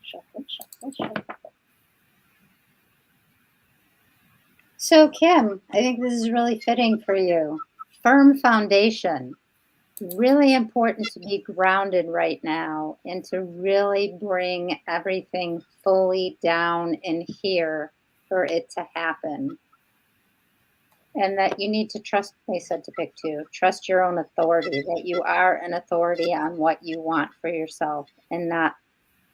Shuffle, shuffle, shuffle. So, Kim, I think this is really fitting for you. Firm foundation. Really important to be grounded right now and to really bring everything fully down in here for it to happen. And that you need to trust, they said to pick two, trust your own authority, that you are an authority on what you want for yourself and not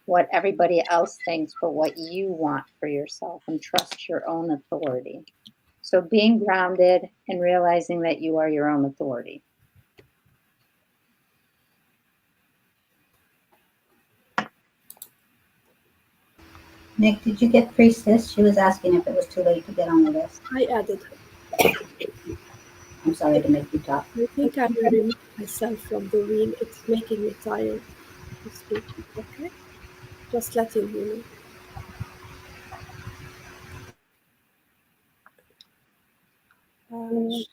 what everybody else thinks, but what you want for yourself, and trust your own authority. So being grounded and realizing that you are your own authority. Nick, did you get Priestess? She was asking if it was too late to get on the list. I added her. I'm sorry to make you talk. I think I will remove myself from the wheel. It's making me tired to speak. Okay? Just letting you know. Shri,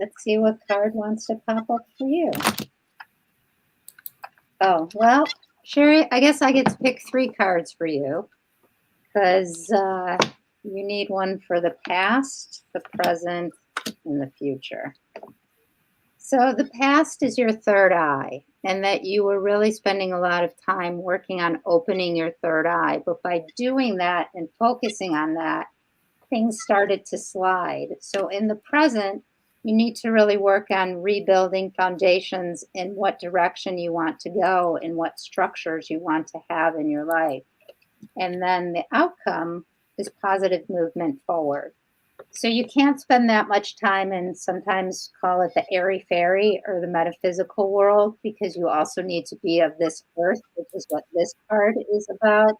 Let's see what card wants to pop up for you. Oh, well, Sherry, I guess I get to pick three cards for you because you need one for the past, the present, and the future. So the past is your third eye, and that you were really spending a lot of time working on opening your third eye. But by doing that and focusing on that, things started to slide. So in the present, you need to really work on rebuilding foundations in what direction you want to go and what structures you want to have in your life. And then the outcome is positive movement forward. So you can't spend that much time and sometimes call it the airy fairy or the metaphysical world, because you also need to be of this earth, which is what this card is about.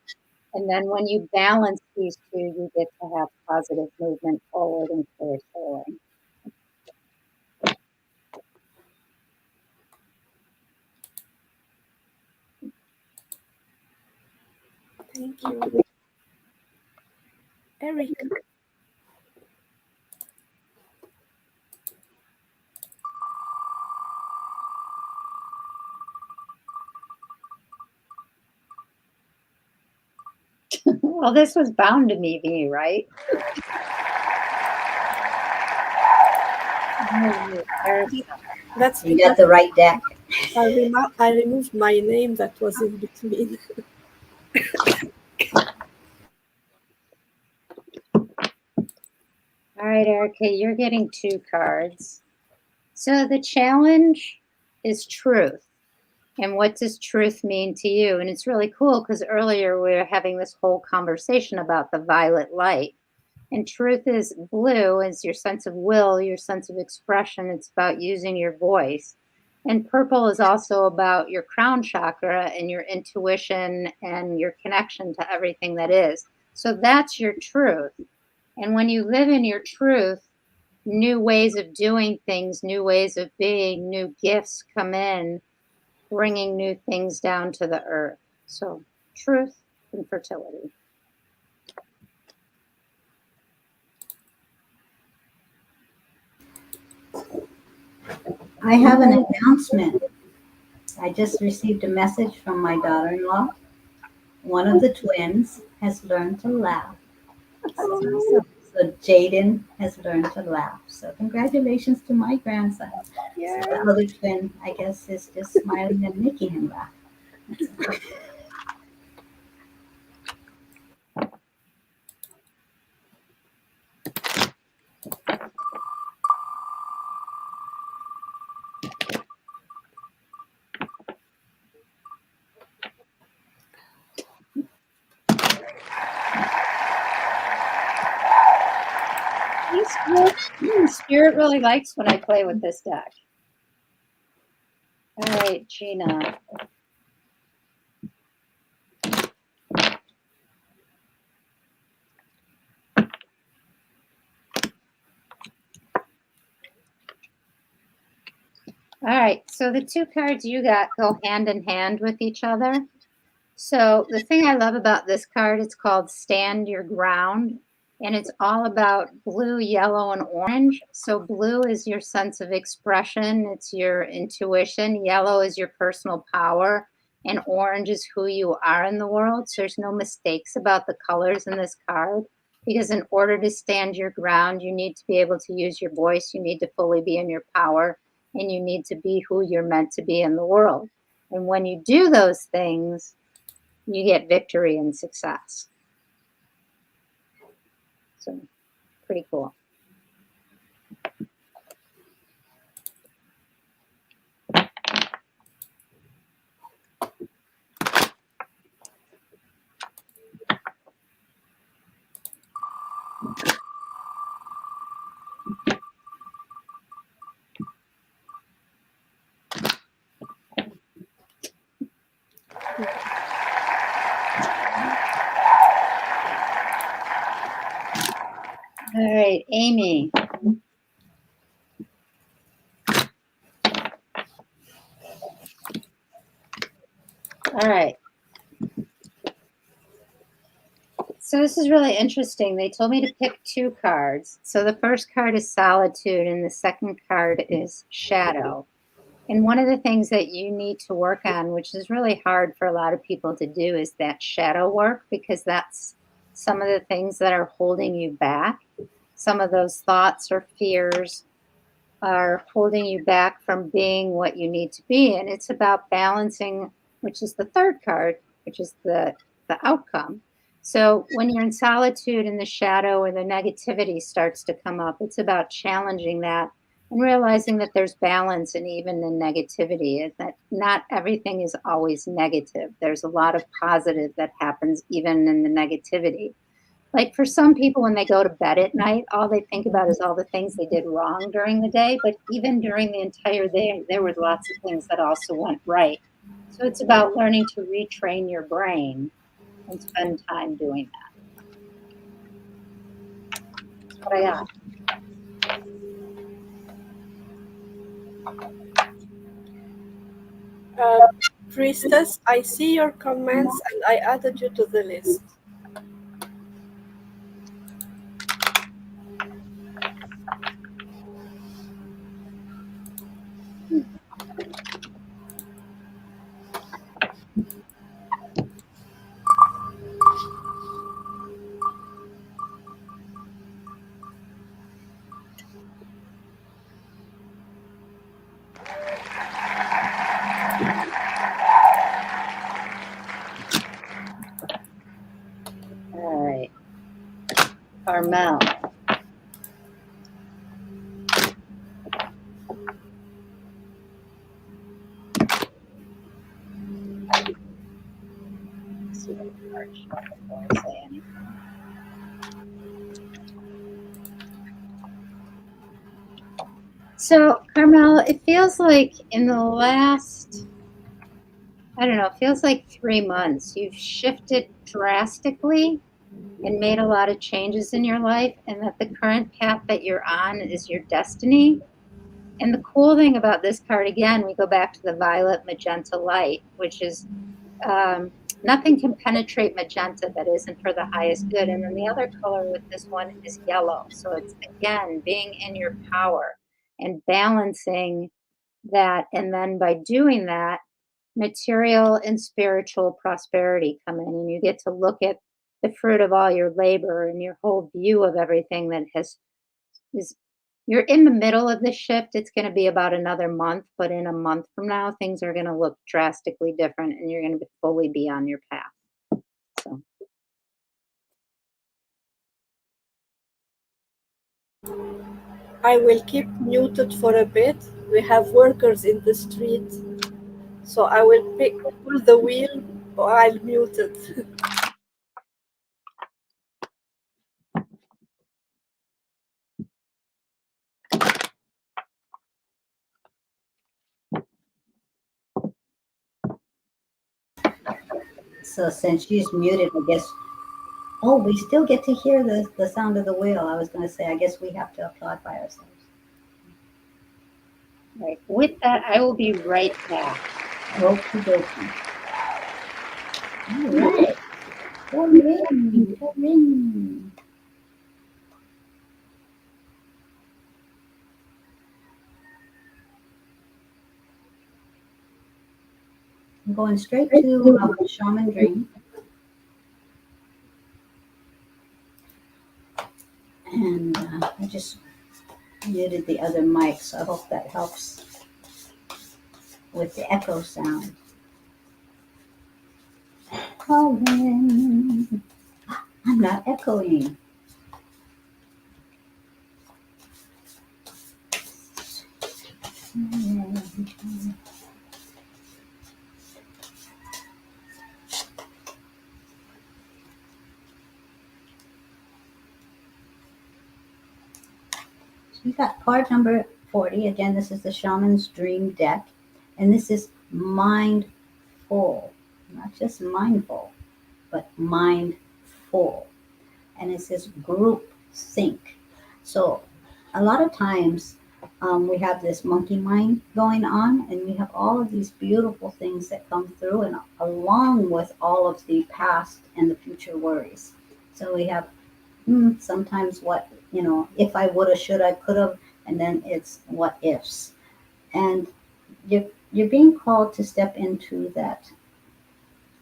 And then when you balance these two, you get to have positive movement forward and clear sailing. thank you. Eric, Well, this was bound to be me, right? that's You got because the right deck. I removed my name that was in between. All right, Erica, you're getting two cards. So the challenge is truth. And what does truth mean to you? And it's really cool because earlier we were having this whole conversation about the violet light. And truth is blue, is your sense of will, your sense of expression. It's about using your voice. And purple is also about your crown chakra and your intuition and your connection to everything that is. So that's your truth. And when you live in your truth, new ways of doing things, new ways of being, new gifts come in, bringing new things down to the earth. So, truth and fertility. I have an announcement. I just received a message from my daughter-in-law. One of the twins has learned to laugh. Oh, So Jaden has learned to laugh. So congratulations to my grandson. So yeah. the other twin, I guess, is just smiling and making him laugh. Spirit really likes when I play with this deck. All right, Gina. All right. So the two cards you got go hand in hand with each other. So the thing I love about this card, it's called Stand Your Ground, and it's all about blue, yellow, and orange. So blue is your sense of expression, it's your intuition. Yellow is your personal power, and orange is who you are in the world. So there's no mistakes about the colors in this card, because in order to stand your ground, you need to be able to use your voice, you need to fully be in your power, and you need to be who you're meant to be in the world. And when you do those things, you get victory and success. So pretty cool. All right, Amy. All right. So this is really interesting. They told me to pick two cards. So the first card is Solitude, and the second card is Shadow. And one of the things that you need to work on, which is really hard for a lot of people to do, is that shadow work, because that's some of the things that are holding you back. Some of those thoughts or fears are holding you back from being what you need to be. And it's about balancing, which is the third card, which is the outcome. So when you're in solitude and the shadow or the negativity starts to come up, it's about challenging that and realizing that there's balance and even in negativity, is that not everything is always negative. There's a lot of positive that happens even in the negativity. Like for some people, when they go to bed at night, all they think about is all the things they did wrong during the day. But even during the entire day, there were lots of things that also went right. So it's about learning to retrain your brain and spend time doing that. That's what I got. Uh, Priestess, I see your comments and I added you to the list. All right. Carmel. Let's see what the card shows before I say anything. So, Carmel, it feels like in the last, I don't know, it feels like 3 months, you've shifted drastically and made a lot of changes in your life, and that the current path that you're on is your destiny. And the cool thing about this card, again, we go back to the violet magenta light, which is nothing can penetrate magenta that isn't for the highest good. And then the other color with this one is yellow. So it's, again, being in your power and balancing that. And then by doing that, material and spiritual prosperity come in, and you get to look at the fruit of all your labor and your whole view of everything that has is you're in the middle of the shift. It's going to be about another month, but in a month from now, things are going to look drastically different, and you're going to fully be on your path. So, I will keep muted for a bit. We have workers in the street, so I will pull the wheel while muted. So since she's muted, I guess. Oh, we still get to hear the sound of the wheel. I was going to say, I guess we have to applaud by ourselves. Right. With that, I will be right back. Okie dokie. All right. Corinne, Corinne. I'm going straight to Shaman Dream. And I just muted the other mic, so I hope that helps with the echo sound. Corinne. I'm not echoing. So we got card number 40. Again, this is the Shaman's Dream deck. And this is mindful. Not just mindful, but mindful. And it says group think. So a lot of times we have this monkey mind going on, and we have all of these beautiful things that come through, and along with all of the past and the future worries. So we have sometimes what, if I woulda, shoulda, coulda, and then it's what ifs. And you're being called to step into that,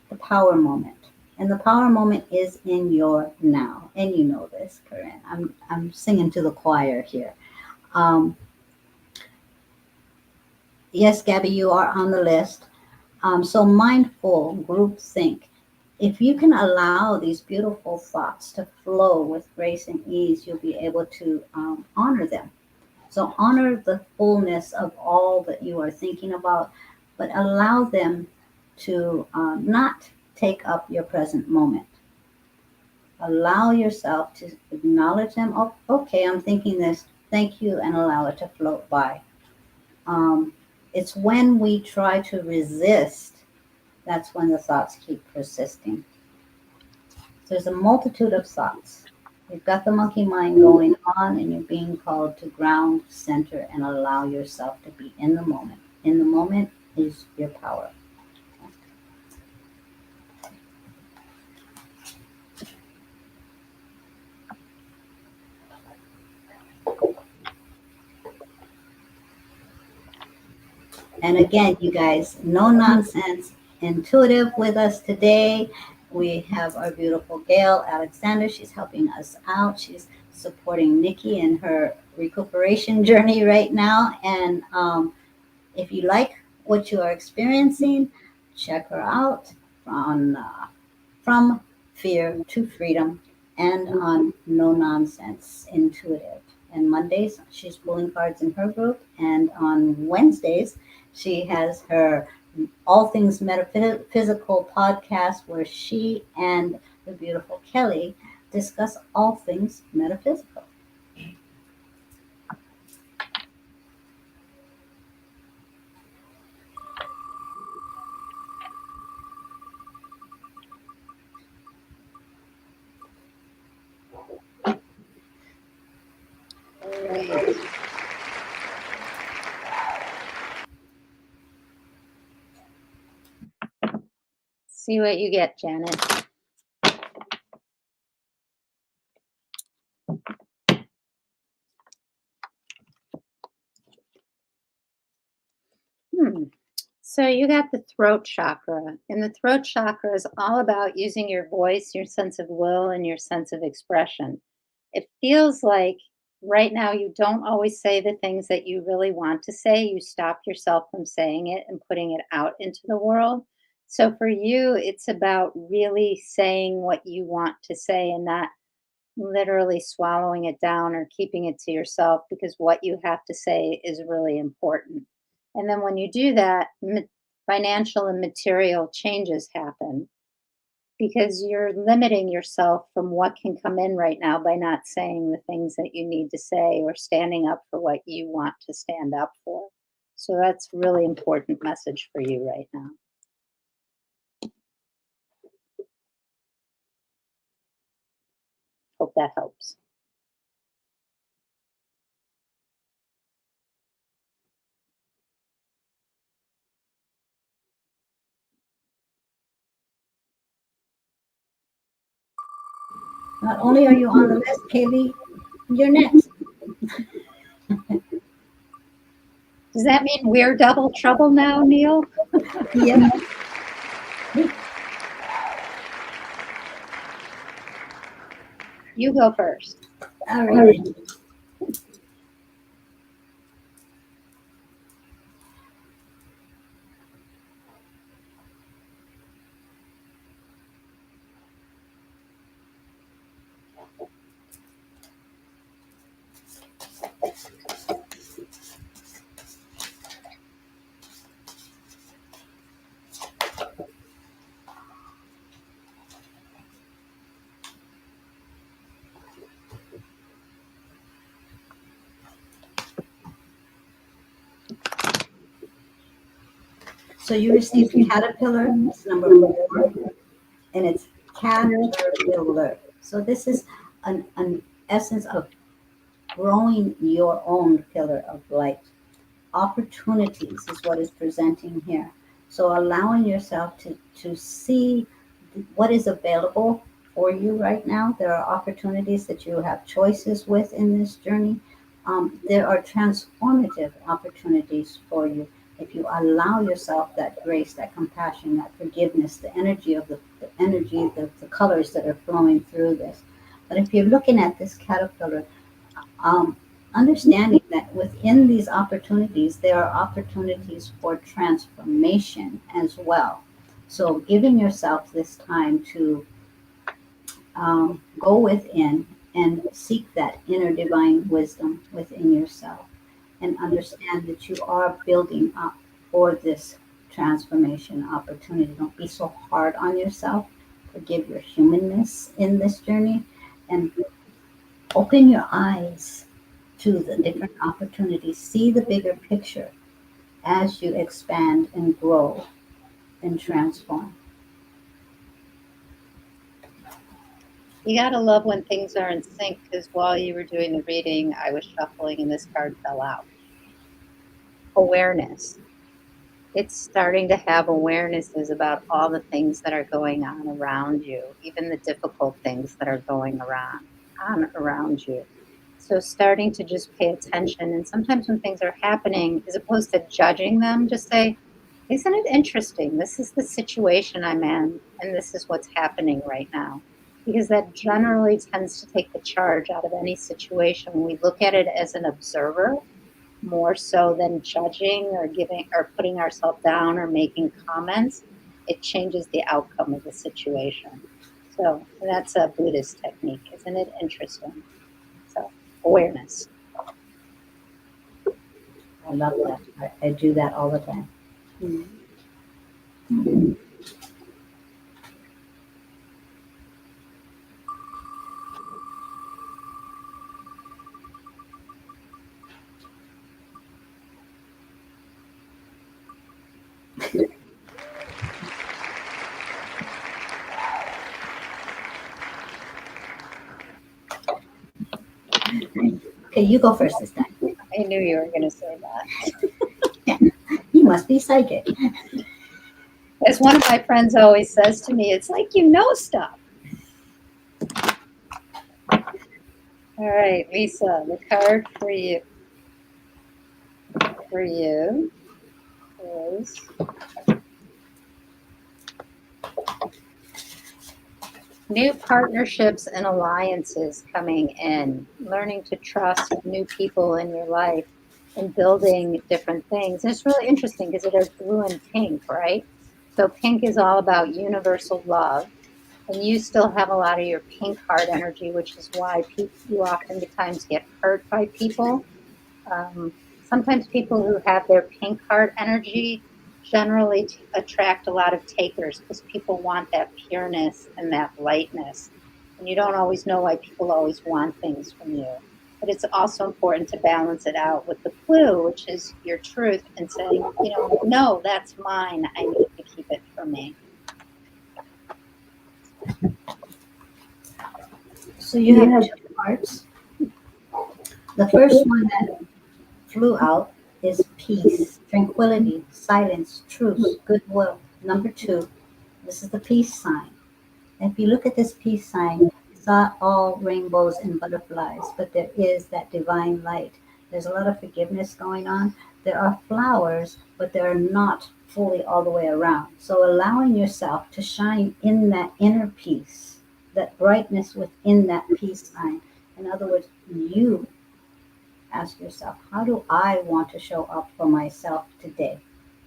the power moment. And the power moment is in your now. And you know this, Corinne. I'm singing to the choir here. Um, yes, Gabby, you are on the list. So mindful group think. If you can allow these beautiful thoughts to flow with grace and ease, you'll be able to honor them. So honor the fullness of all that you are thinking about, but allow them to not take up your present moment. Allow yourself to acknowledge them. Oh, okay, I'm thinking this. Thank you, and allow it to float by. Um, it's when we try to resist that's when the thoughts keep persisting. So there's a multitude of thoughts. You've got the monkey mind going on, and you're being called to ground, center, and allow yourself to be in the moment. In the moment is your power. And again, you guys, no nonsense, intuitive with us today. We have our beautiful Gail Alexander. She's helping us out. She's supporting Nikki in her recuperation journey right now. And if you like what you are experiencing, check her out on From Fear to Freedom and on No Nonsense Intuitive. And Mondays, she's pulling cards in her group. And on Wednesdays, she has her All Things Metaphysical podcast where she and the beautiful Kelly discuss all things metaphysical. All right. See what you get, Janet. Hmm. So you got the throat chakra, and the throat chakra is all about using your voice, your sense of will, and your sense of expression. It feels like right now you don't always say the things that you really want to say. You stop yourself from saying it and putting it out into the world. So for you, it's about really saying what you want to say and not literally swallowing it down or keeping it to yourself because what you have to say is really important. And then when you do that, financial and material changes happen because you're limiting yourself from what can come in right now by not saying the things that you need to say or standing up for what you want to stand up for. So that's really important message for you right now. Hope that helps. Not only are you on the list, Kaylee, you're next. Does that mean we're double trouble now, Neil? Yep. You go first. All right. So you received caterpillar, it's number 4, and it's caterpillar. So this is an essence of growing your own pillar of light. Opportunities is what is presenting here. So allowing yourself to see what is available for you right now. There are opportunities that you have choices with in this journey. There are transformative opportunities for you if you allow yourself that grace, that compassion, that forgiveness, the energy, the colors that are flowing through this. But if you're looking at this caterpillar, um, understanding that within these opportunities, there are opportunities for transformation as well. So, giving yourself this time to go within and seek that inner divine wisdom within yourself and understand that you are building up for this transformation opportunity. Don't be so hard on yourself. Forgive your humanness in this journey and open your eyes to the different opportunities. See the bigger picture as you expand and grow and transform. You gotta love when things are in sync because while you were doing the reading, I was shuffling and this card fell out. Awareness. It's starting to have awarenesses about all the things that are going on around you, even the difficult things that are going on around you. So starting to just pay attention, and sometimes when things are happening, as opposed to judging them, just say, "Isn't it interesting? This is the situation I'm in, and this is what's happening right now." Because that generally tends to take the charge out of any situation. When we look at it as an observer, more so than judging or giving or putting ourselves down or making comments, it changes the outcome of the situation. So that's a Buddhist technique. Isn't it interesting? So awareness. I love that. I do that all the time. Mhm. Okay, you go first this time. I knew you were going to say that. You must be psychic. As one of my friends always says to me, it's like you know stuff. All right, Lisa, the card for you is new partnerships and alliances coming in, learning to trust new people in your life and building different things. And it's really interesting because it has blue and pink, right? So pink is all about universal love. And you still have a lot of your pink heart energy, which is why you oftentimes get hurt by people. Sometimes people who have their pink heart energy generally attract a lot of takers because people want that pureness and that lightness. And you don't always know why people always want things from you. But it's also important to balance it out with the blue, which is your truth, and saying, no, that's mine. I need to keep it for me. So you have two parts. The first one that flew out is peace, tranquility, silence, truth, goodwill. Number 2, this is the peace sign. If you look at this peace sign, It's not all rainbows and butterflies, but there is that divine light. There's a lot of forgiveness going on. There are flowers, but they're not fully all the way around. So allowing yourself to shine in that inner peace, that brightness within that peace sign. In other words, you ask yourself, how do I want to show up for myself today?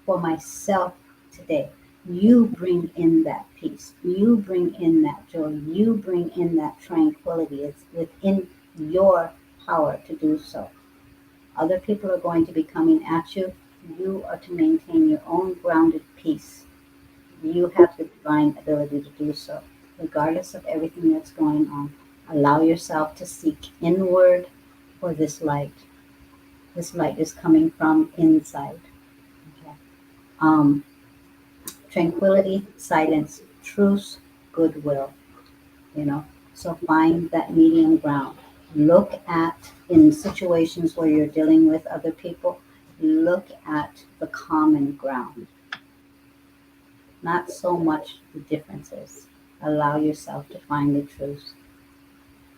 For myself today. You bring in that peace. You bring in that joy. You bring in that tranquility. It's within your power to do so. Other people are going to be coming at you. You are to maintain your own grounded peace. You have the divine ability to do so, regardless of everything that's going on. Allow yourself to seek inward for this light. This light is coming from inside. Okay. Um, Tranquility, silence, truce, goodwill, you know. So find that medium ground. Look at, in situations where you're dealing with other people, look at the common ground, not so much the differences. Allow yourself to find the truth,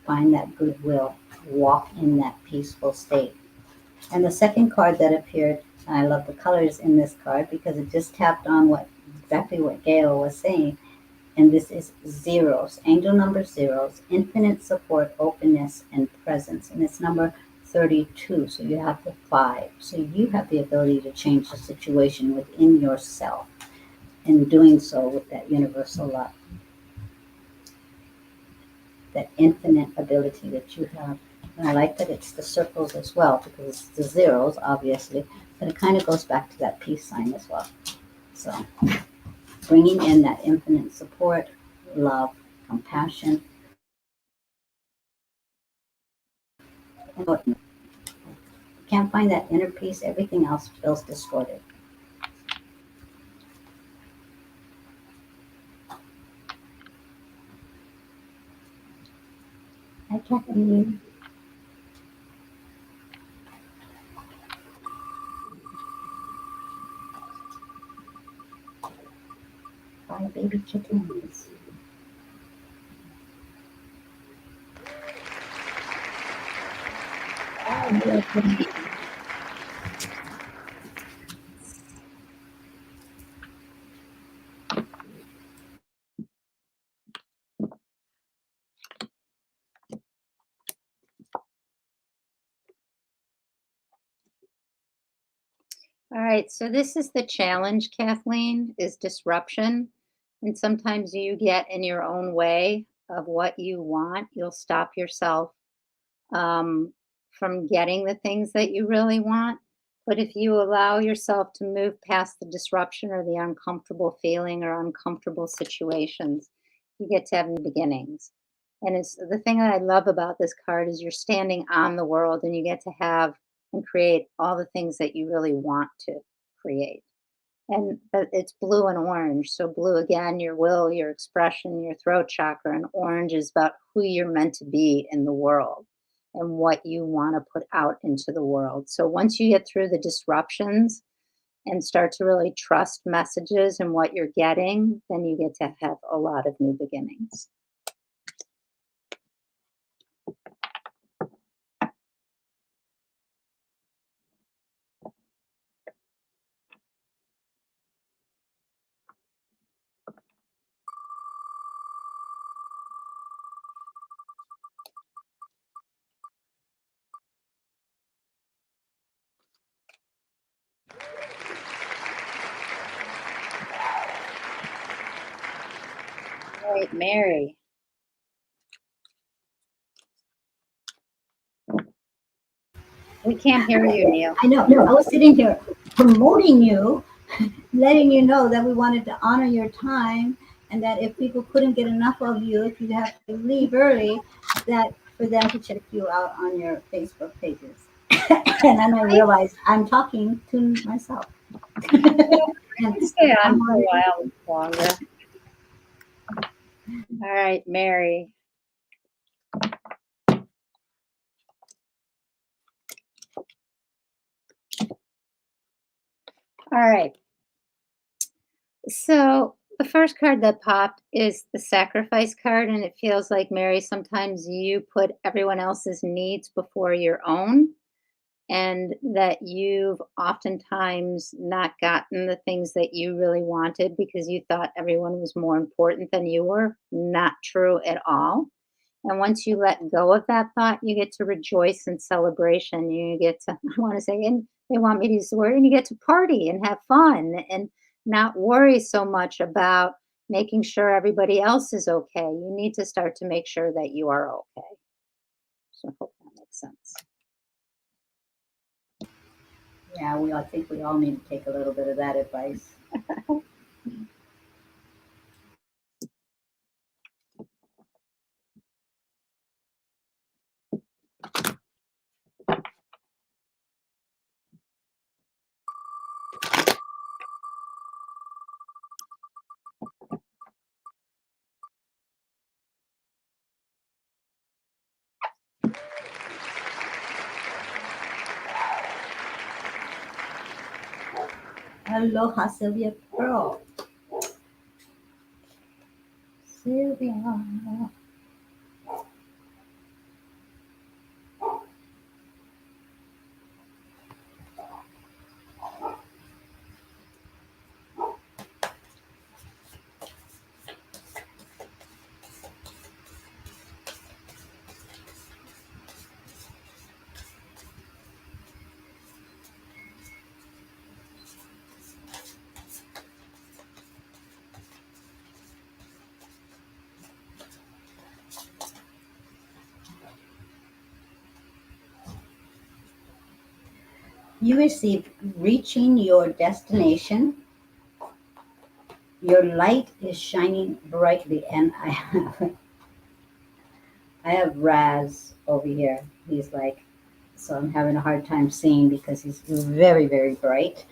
find that goodwill, walk in that peaceful state. And the second card that appeared, and I love the colors in this card because it just tapped on what exactly what Gail was saying. And this is zeros, angel number zeros, infinite support, openness, and presence. And it's number 32. So you have the five. So you have the ability to change the situation within yourself in doing so with that universal love, that infinite ability that you have. And I like that it's the circles as well because it's the zeros, obviously, but it kind of goes back to that peace sign as well. So bringing in that infinite support, love, compassion, and can't find that inner peace, everything else feels distorted. Hi, Kathleen. Hi, baby kittens. Hi, little kitty. All right, so this is the challenge, Kathleen, is disruption. And sometimes you get in your own way of what you want. You'll stop yourself um, from getting the things that you really want. But if you allow yourself to move past the disruption or the uncomfortable feeling or uncomfortable situations, you get to have new beginnings. And it's the thing that I love about this card is you're standing on the world and you get to have and create all the things that you really want to create. And but it's blue and orange. So blue again, your will, your expression, your throat chakra, and orange is about who you're meant to be in the world and what you want to put out into the world. So once you get through the disruptions and start to really trust messages and what you're getting, then you get to have a lot of new beginnings. All right, Mary. We can't hear you, Neil. I know. I was sitting here promoting you, letting you know that we wanted to honor your time and that if people couldn't get enough of you, if you have to leave early, that for them to check you out on your Facebook pages. And then I realized I'm talking to myself. Well, I And can stay on I'm for a on. while longer. All right, Mary. All right. So The first card that popped is the sacrifice card, and it feels like, Mary, sometimes you put everyone else's needs before your own, and that you've oftentimes not gotten the things that you really wanted because you thought everyone was more important than you were. Not true at all. And once you let go of that thought, you get to rejoice in celebration. You get to, I want to say, and they want me to use the word, and you get to party and have fun and not worry so much about making sure everybody else is okay. You need to start to make sure that you are okay. So I hope that makes sense. Yeah, I think we all need to take a little bit of that advice. Aloha, Sylvia Pearl. Sylvia. You received reaching your destination. Your light is shining brightly, and I have Raz over here. He's like, so I'm having a hard time seeing because he's very, very bright.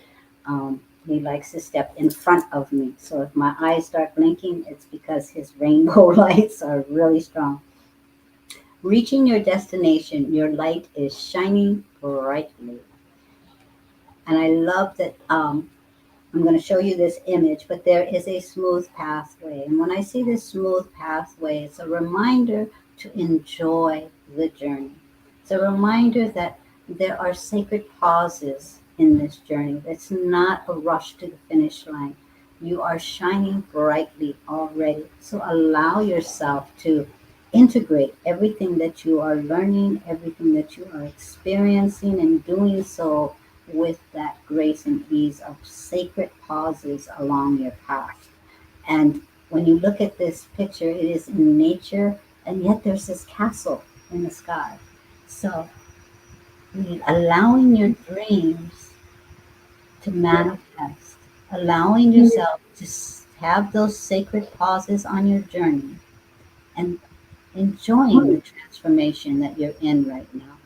He likes to step in front of me. So if my eyes start blinking, it's because his rainbow lights are really strong. Reaching your destination, your light is shining brightly. And I love that I'm going to show you this image, but there is a smooth pathway. And when I see this smooth pathway, it's a reminder to enjoy the journey. It's a reminder that there are sacred pauses in this journey. It's not a rush to the finish line. You are shining brightly already. So allow yourself to integrate everything that you are learning, everything that you are experiencing, and doing so with that grace and ease of sacred pauses along your path. And when you look at this picture, it is in nature, and yet there's this castle in the sky. So, allowing your dreams to manifest, allowing yourself to have those sacred pauses on your journey, and enjoying the transformation that you're in right now.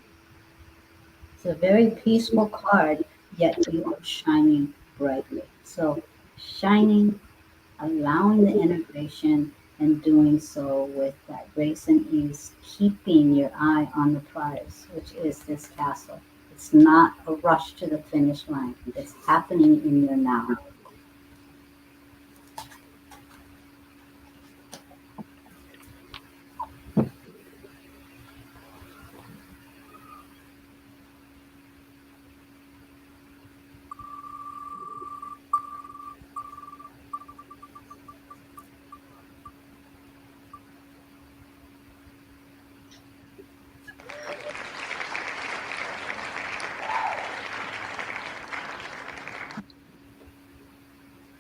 It's a very peaceful card, yet you are shining brightly. So, shining, allowing the integration, and doing so with that grace and ease, keeping your eye on the prize, which is this castle. It's not a rush to the finish line, it's happening in your now.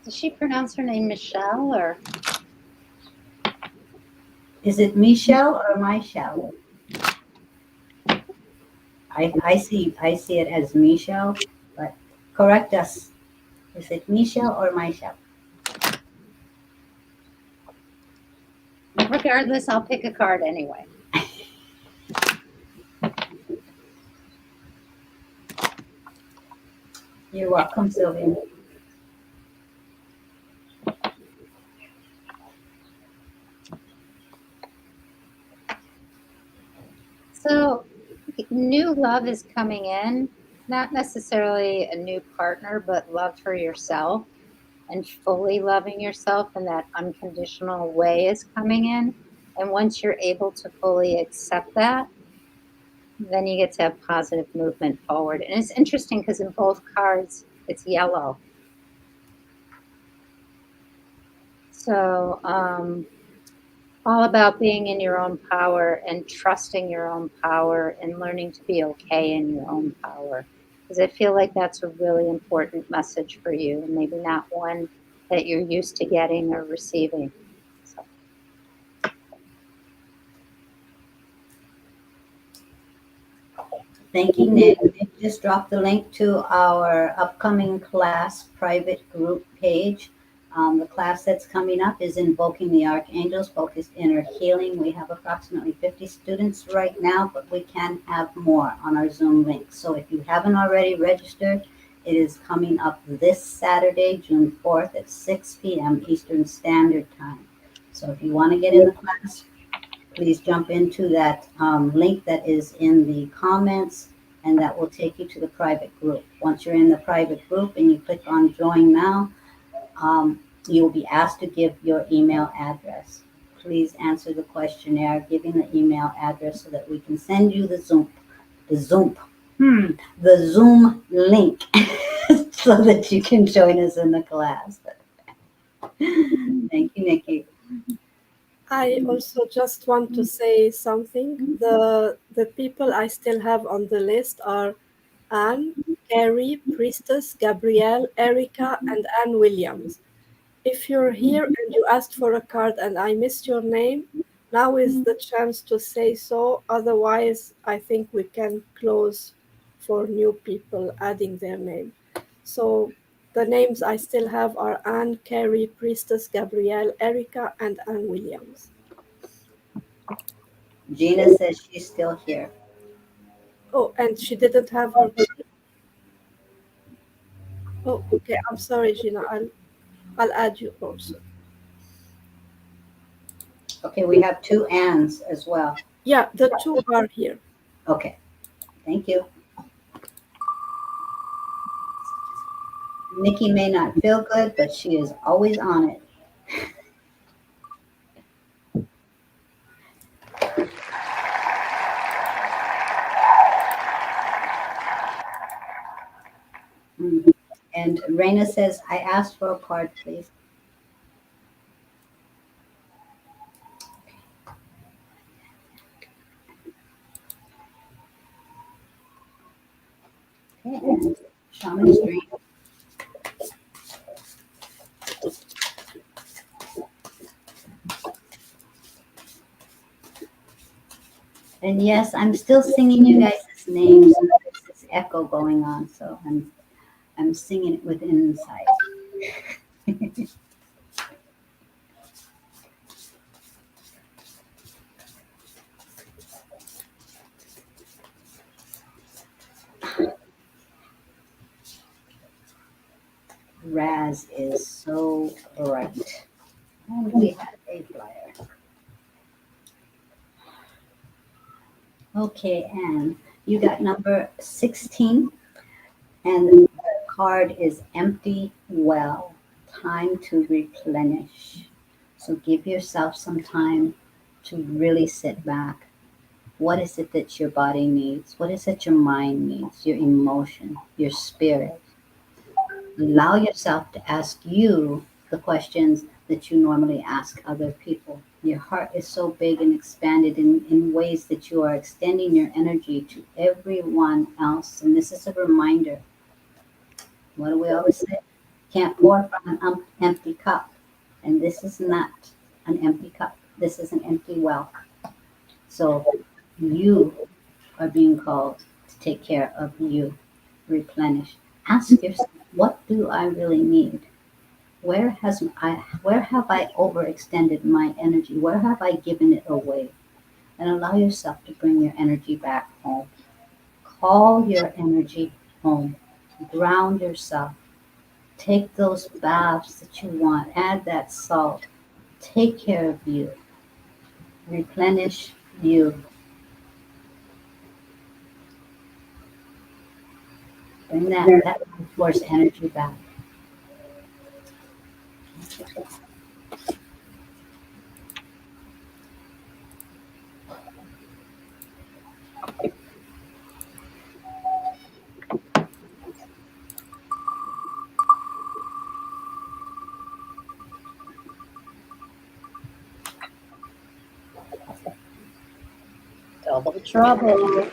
Does she pronounce her name Michelle or? Is it Michelle or Michelle? I see it as Michelle, but correct us. Is it Michelle or Michelle? Regardless, I'll pick a card anyway. You're welcome, Sylvia. So, new love is coming in, not necessarily a new partner, but love for yourself. and fully loving yourself in that unconditional way is coming in. And once you're able to fully accept that, then you get to have positive movement forward. And it's interesting because in both cards, it's yellow. So, all about being in your own power and trusting your own power and learning to be okay in your own power. Because I feel like that's a really important message for you, and maybe not one that you're used to getting or receiving. So, Thank you, Nick. Nick just dropped the link to our upcoming class private group page. The class that's coming up is Invoking the Archangels, Focused Inner Healing. We have approximately 50 students right now, but we can have more on our Zoom link. So if you haven't already registered, it is coming up this Saturday, June 4th at 6 p.m. Eastern Standard Time. So if you want to get in the class, please jump into that link that is in the comments, and that will take you to the private group. Once you're in the private group and you click on join now, you will be asked to give your email address. Please answer the questionnaire giving the email address so that we can send you the Zoom, the Zoom link so that you can join us in the class. Thank you, Nikki. I also just want to say something. The people I still have on the list are Anne, Carrie, Priestess, Gabrielle, Erica, and Anne Williams. If you're here and you asked for a card and I missed your name, now is the chance to say so. Otherwise, I think we can close for new people adding their name. So the names I still have are Anne, Carrie, Priestess, Gabrielle, Erica, and Anne Williams. Gina says she's still here. Oh, and she didn't have her. Oh, okay. I'm sorry, Gina. I'll add you also. Okay, we have two Anns as well. Yeah, the two are here. Okay, thank you. Nikki may not feel good, but she is always on it. Mm. And Raina says, I asked for a card, please. Okay, and Shaman's Dream. And yes, I'm still singing you guys' names. There's this echo going on, so I'm singing it with inside. Raz is so right. And we have a flyer. Okay, Anne, you got number 16, and the card is Empty Well. Time to replenish. So give yourself some time to really sit back. What is it that your body needs? What is it your mind needs? Your emotion, your spirit. Allow yourself to ask you the questions that you normally ask other people. Your heart is so big and expanded in ways that you are extending your energy to everyone else. And this is a reminder. What do we always say? Can't pour from an empty cup. And this is not an empty cup. This is an empty well. So you are being called to take care of you, replenish. Ask yourself, what do I really need? Where have I overextended my energy? Where have I given it away? And allow yourself to bring your energy back home. Call your energy home. Ground yourself. Take those baths that you want. Add that salt. Take care of you. Replenish you. Bring that life force energy back. Double trouble.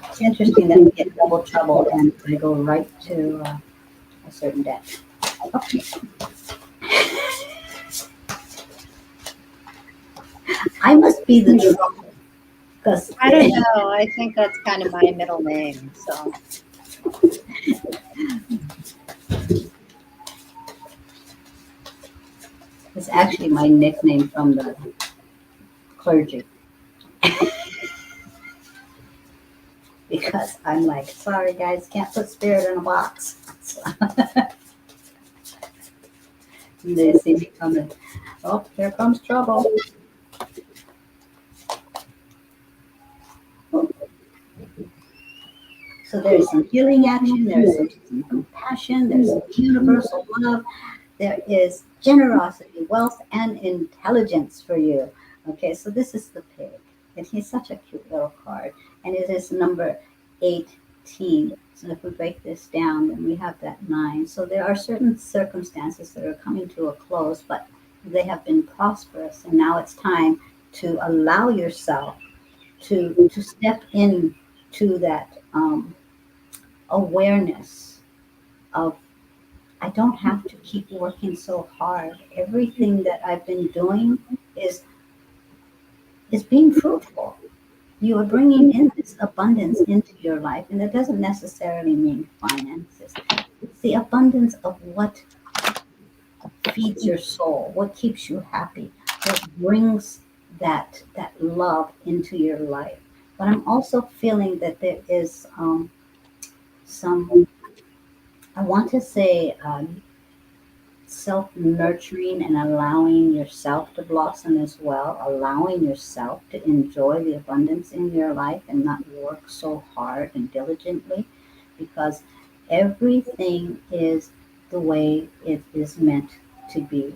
It's interesting that we get double trouble and I go right to a certain deck. Okay. I must be the trouble because I don't know. I think that's kind of my middle name. So it's actually my nickname from the clergy because I'm like, sorry guys, can't put spirit in a box. So they see me coming. Oh, here comes trouble. So there's some healing action, there's some compassion, there's some universal love, there is generosity, wealth, and intelligence for you. Okay, so this is the pig, and he's such a cute little card, and it is number 18. So if we break this down, then we have that 9. So there are certain circumstances that are coming to a close, but they have been prosperous, and now it's time to allow yourself to step in to that awareness of I don't have to keep working so hard. Everything that I've been doing is is being fruitful. You are bringing in this abundance into your life, and that doesn't necessarily mean finances. It's the abundance of what feeds your soul, what keeps you happy, what brings that love into your life. But I'm also feeling that there is some. I want to say self nurturing and allowing yourself to blossom as well, allowing yourself to enjoy the abundance in your life and not work so hard and diligently because everything is the way it is meant to be.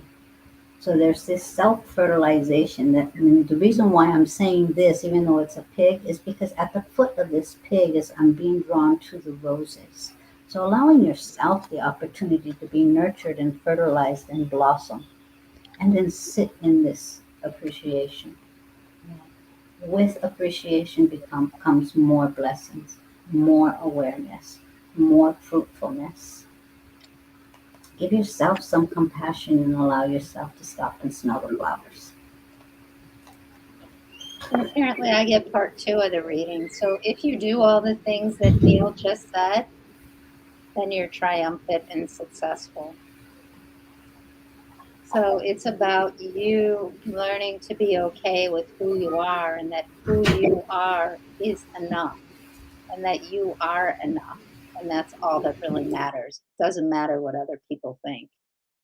So there's this self fertilization that, and the reason why I'm saying this, even though it's a pig, is because at the foot of this pig is I'm being drawn to the roses. So allowing yourself the opportunity to be nurtured and fertilized and blossom, and then sit in this appreciation. With appreciation comes more blessings, more awareness, more fruitfulness. Give yourself some compassion and allow yourself to stop and smell the flowers. and apparently I get part two of the reading. So if you do all the things that Neil just said, then you're triumphant and successful. So it's about you learning to be okay with who you are and that who you are is enough and that you are enough. And that's all that really matters. It doesn't matter what other people think.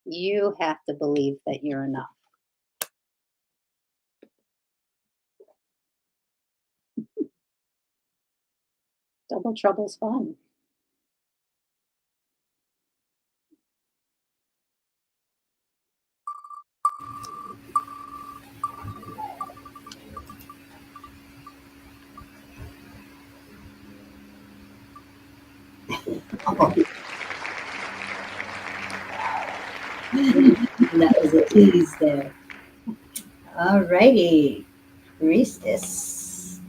You have to believe that you're enough. Double trouble's fun. Oh, that was a tease there. Alrighty, priestess.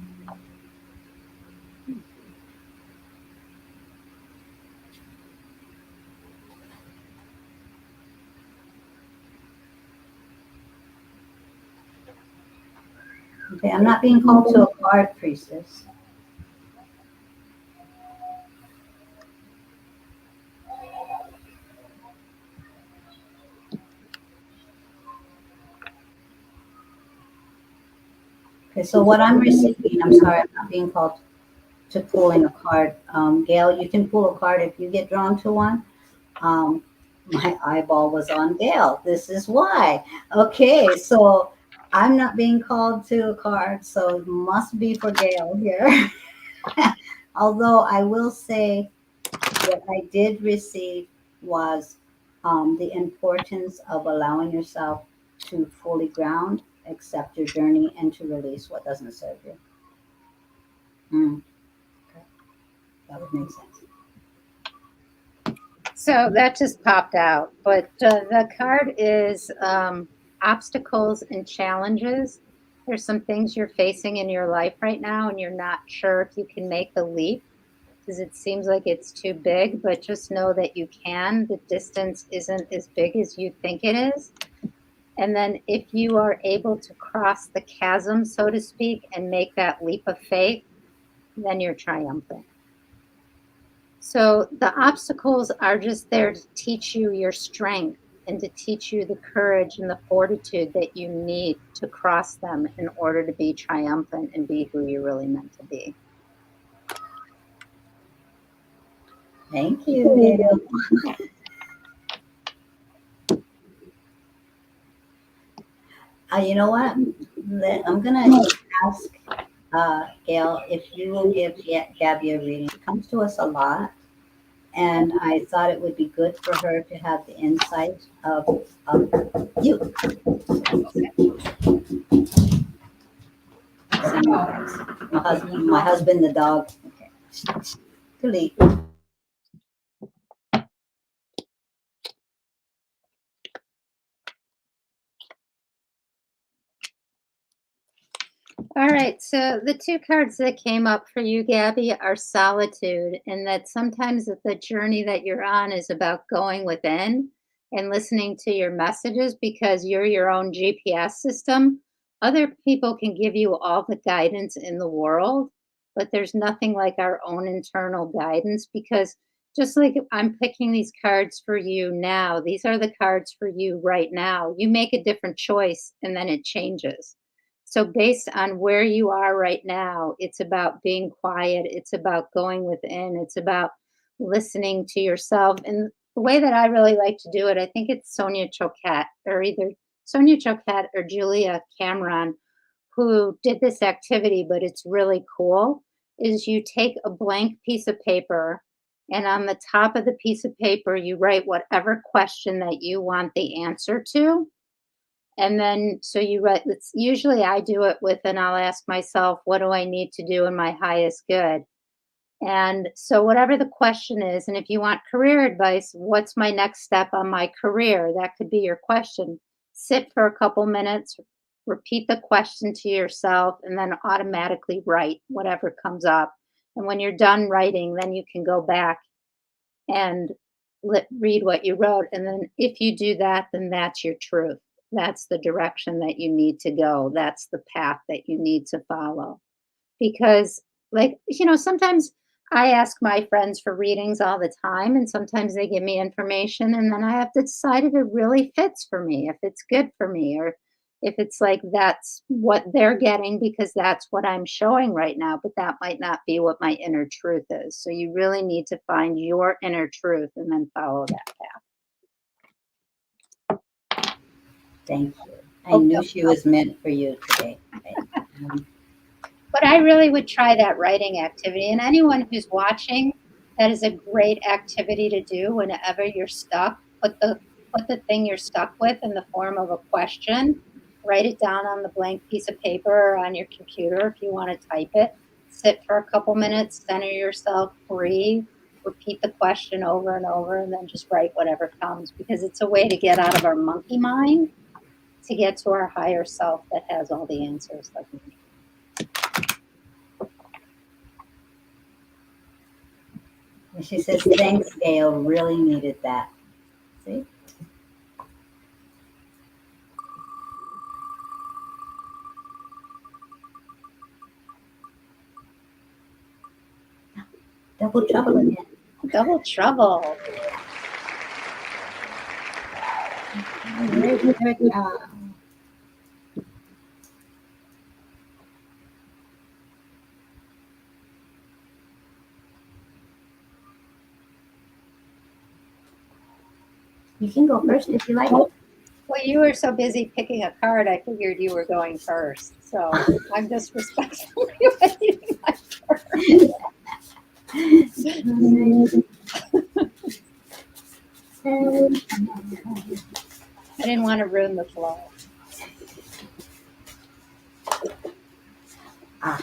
Okay, I'm not being called to a card, priestess. Okay, so what I'm receiving, I'm sorry, I'm not being called to pulling a card. Gail, you can pull a card if you get drawn to one. Um, My eyeball was on Gail. This is why. Okay, so I'm not being called to a card, so it must be for Gail here. Although I will say what I did receive was the importance of allowing yourself to fully ground, accept your journey, and to release what doesn't serve you. Mm, okay. That would make sense. So that just popped out. But the card is obstacles and challenges. There's some things you're facing in your life right now, and you're not sure if you can make the leap because it seems like it's too big, but just know that you can. The distance isn't as big as you think it is. And then if you are able to cross the chasm, so to speak, and make that leap of faith, then you're triumphant. So the obstacles are just there to teach you your strength and to teach you the courage and the fortitude that you need to cross them in order to be triumphant and be who you're really meant to be. Thank you, Gail. You know what? I'm gonna ask Gail if you will give Gabby a reading. She comes to us a lot, and I thought it would be good for her to have the insight of you. My husband, the dog. Okay. Delete. All right, so the two cards that came up for you, Gabby, are solitude, and that sometimes the journey that you're on is about going within and listening to your messages because you're your own GPS system. Other people can give you all the guidance in the world, but there's nothing like our own internal guidance because just like I'm picking these cards for you now, these are the cards for you right now. You make a different choice and then it changes. So, based on where you are right now, it's about being quiet, it's about going within, it's about listening to yourself. And the way that I really like to do it, I think it's Sonia Choquette, or either Sonia Choquette or Julia Cameron, who did this activity, but it's really cool. Is you take a blank piece of paper, and on the top of the piece of paper, you write whatever question that you want the answer to, and then, so you write, it's usually I do it with, and I'll ask myself, what do I need to do in my highest good? And so, whatever the question is, and if you want career advice, what's my next step on my career? That could be your question. Sit for a couple minutes, repeat the question to yourself, and then automatically write whatever comes up. And when you're done writing, then you can go back and read what you wrote. And then if you do that, then that's your truth. That's the direction that you need to go. That's the path that you need to follow. Because, like, sometimes I ask my friends for readings all the time, and sometimes they give me information, and then I have to decide if it really fits for me, if it's good for me, or if it's like that's what they're getting because that's what I'm showing right now, but that might not be what my inner truth is. So you really need to find your inner truth and then follow that path. Thank you. I Okay. knew she was meant for you today. Um, But I really would try that writing activity. And anyone who's watching, that is a great activity to do whenever you're stuck. Put the thing you're stuck with in the form of a question. Write it down on the blank piece of paper or on your computer if you want to type it. Sit for a couple minutes, center yourself, breathe, repeat the question over and over, and then just write whatever comes because it's a way to get out of our monkey mind to get to our higher self that has all the answers like me. and she says, "Thanks, Gail. Really needed that." See, double trouble again. Double trouble. You can go first if you like. Well, you were so busy picking a card, I figured you were going first. So I'm just respectfully waiting my turn. I didn't want to ruin the flow. Ah,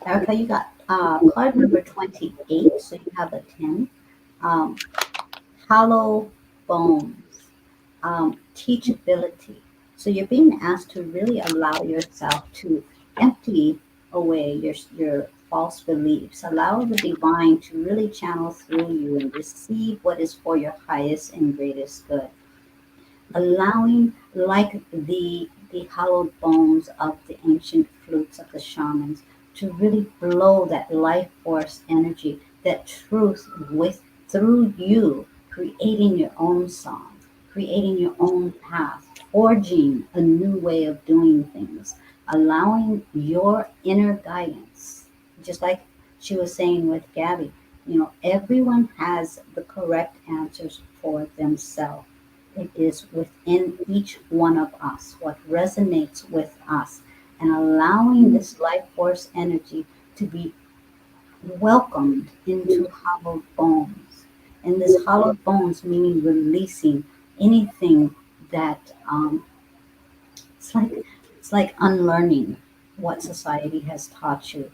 Erica, you got card number 28, so you have a 10. Um, Hollow bones, teachability. So you're being asked to really allow yourself to empty away your false beliefs. Allow the divine to really channel through you and receive what is for your highest and greatest good. Allowing, like the hollowed bones of the ancient flutes of the shamans, to really blow that life force energy, that truth with through you, creating your own song, creating your own path, forging a new way of doing things, allowing your inner guidance, just like she was saying with Gabby. Everyone has the correct answers for themselves. It is within each one of us, what resonates with us, and allowing this life force energy to be welcomed into hollow bones. And this hollow bones meaning releasing anything that it's like it's like unlearning what society has taught you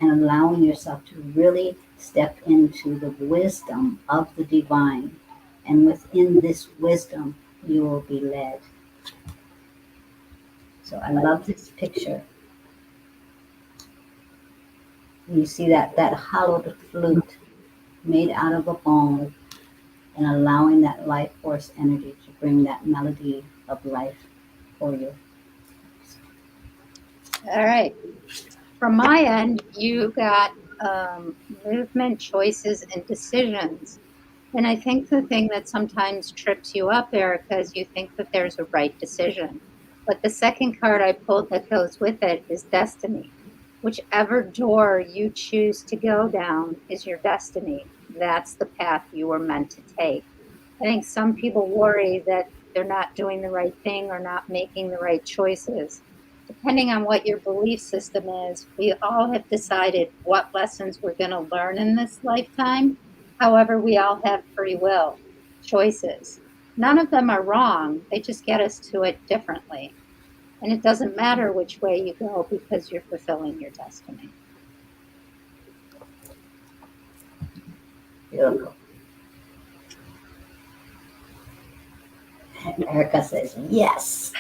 and allowing yourself to really step into the wisdom of the divine. And within this wisdom, you will be led. So I love this picture. You see that hollowed flute made out of a bone and allowing that life force energy to bring that melody of life for you. All right. From my end, you got movement, choices, and decisions. And I think the thing that sometimes trips you up, Erica, is you think that there's a right decision. But the second card I pulled that goes with it is destiny. Whichever door you choose to go down is your destiny. That's the path you were meant to take. I think some people worry that they're not doing the right thing or not making the right choices. Depending on what your belief system is, we all have decided what lessons we're going to learn in this lifetime. However, we all have free will, choices. None of them are wrong, they just get us to it differently. And it doesn't matter which way you go because you're fulfilling your destiny. Beautiful. Erica says yes.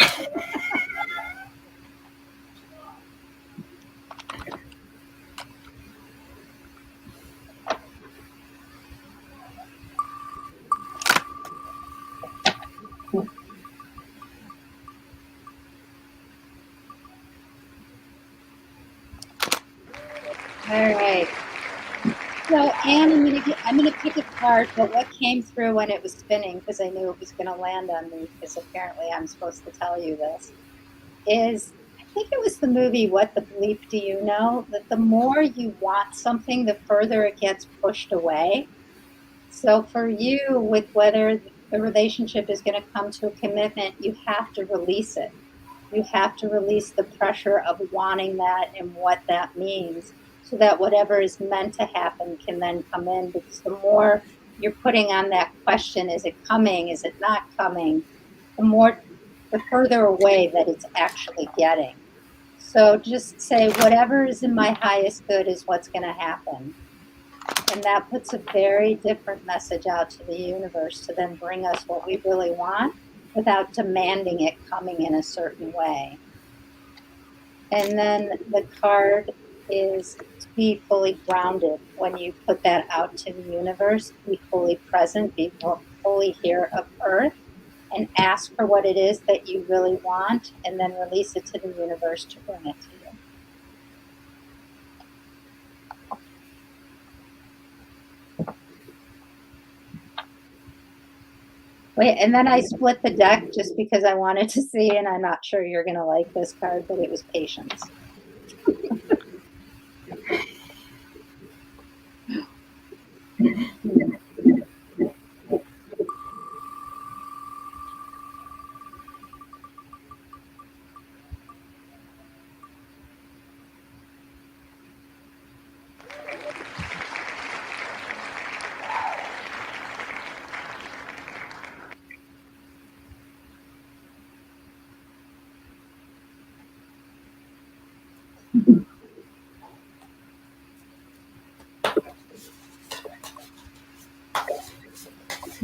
All right. So, Anne, I'm gonna pick a card, but what came through when it was spinning, because I knew it was gonna land on me, because apparently I'm supposed to tell you this, is I think it was the movie What the Bleep Do You Know? That the more you want something, the further it gets pushed away. So for you, with whether the relationship is going to come to a commitment, you have to release it. You have to release the pressure of wanting that and what that means so that whatever is meant to happen can then come in. Because the more you're putting on that question, is it coming? Is it not coming? The further away that it's actually getting. So just say, whatever is in my highest good is what's going to happen. And that puts a very different message out to the universe to then bring us what we really want without demanding it coming in a certain way. And then the card is to be fully grounded when you put that out to the universe, be fully present, be fully here of earth, and ask for what it is that you really want, and then release it to the universe to bring it to you. Wait, and then I split the deck just because I wanted to see, and I'm not sure you're going to like this card, but it was patience.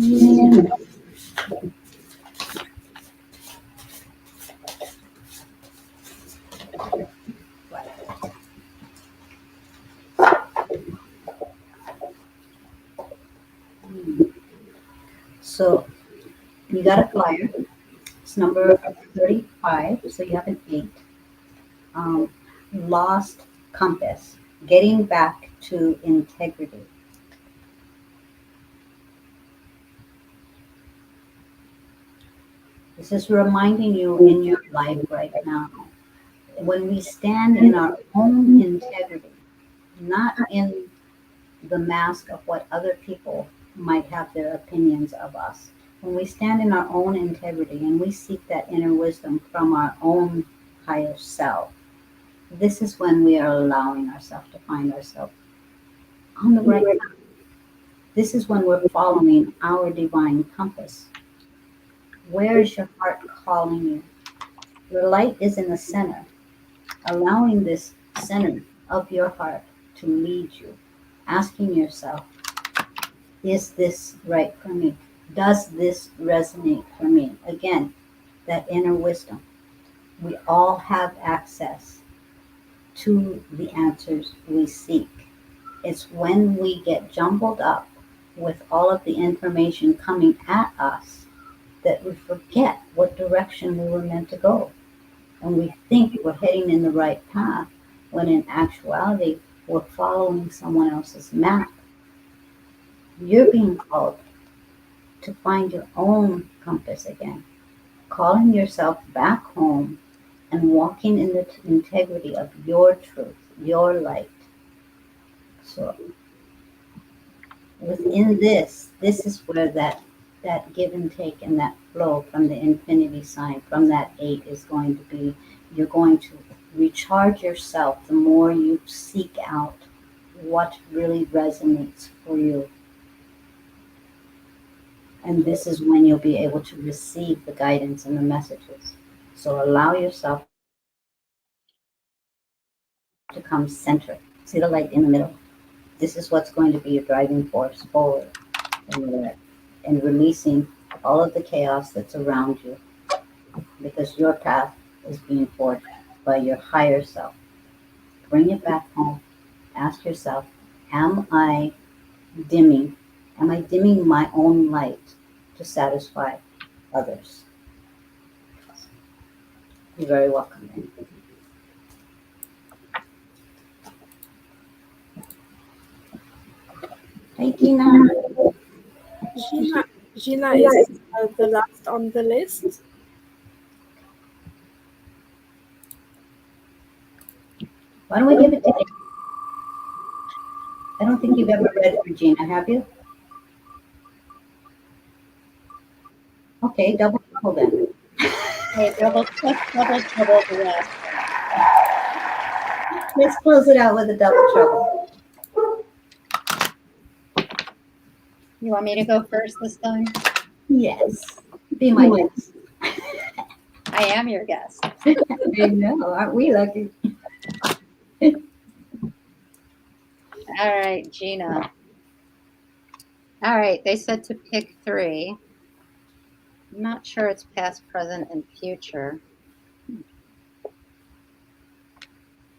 And so you got a flyer. It's number 35, so you have an 8. Um, Lost compass, getting back to integrity. This is reminding you in your life right now, when we stand in our own integrity, not in the mask of what other people might have their opinions of us. When we stand in our own integrity and we seek that inner wisdom from our own higher self, this is when we are allowing ourselves to find ourselves on the right path. This is when we're following our divine compass. Where is your heart calling you? Your light is in the center, allowing this center of your heart to lead you, asking yourself, is this right for me? Does this resonate for me? Again, that inner wisdom. We all have access to the answers we seek. It's when we get jumbled up with all of the information coming at us that we forget what direction we were meant to go. And we think we're heading in the right path when in actuality we're following someone else's map. You're being called to find your own compass again, calling yourself back home and walking in the integrity of your truth, your light. So within this is where that give and take and that flow from the infinity sign, from that 8 is going to be. You're going to recharge yourself the more you seek out what really resonates for you. And this is when you'll be able to receive the guidance and the messages. So allow yourself to come center. See the light in the middle. This is what's going to be your driving force forward and releasing all of the chaos that's around you because your path is being forged by your higher self. Bring it back home. Ask yourself, am I dimming? Am I dimming my own light to satisfy others? You're very welcome. Hey, Tina. Gina, Gina is the last on the list. Why don't we give it to you? I don't think you've ever read Regina, have you? Okay, double trouble then. Hey, double trouble the rest. Let's close it out with a double trouble. You want me to go first this time? Yes. Be my guest. I am your guest. I know. Aren't we lucky? All right, Gina. All right, they said to pick 3. I'm not sure it's past, present, and future.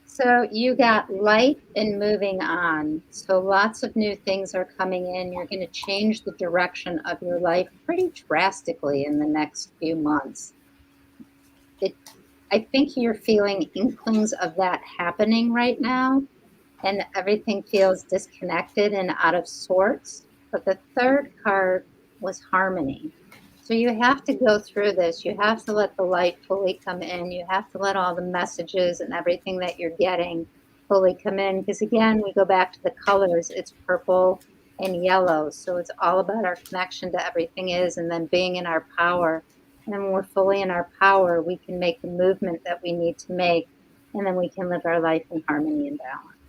So you got light and moving on. So lots of new things are coming in. You're going to change the direction of your life pretty drastically in the next few months. It, I think you're feeling inklings of that happening right now, and everything feels disconnected and out of sorts. But the third card was harmony. So you have to go through this. You have to let the light fully come in. You have to let all the messages and everything that you're getting fully come in. Because again, we go back to the colors. It's purple and yellow. So it's all about our connection to everything is and then being in our power. And when we're fully in our power, we can make the movement that we need to make. And then we can live our life in harmony and balance.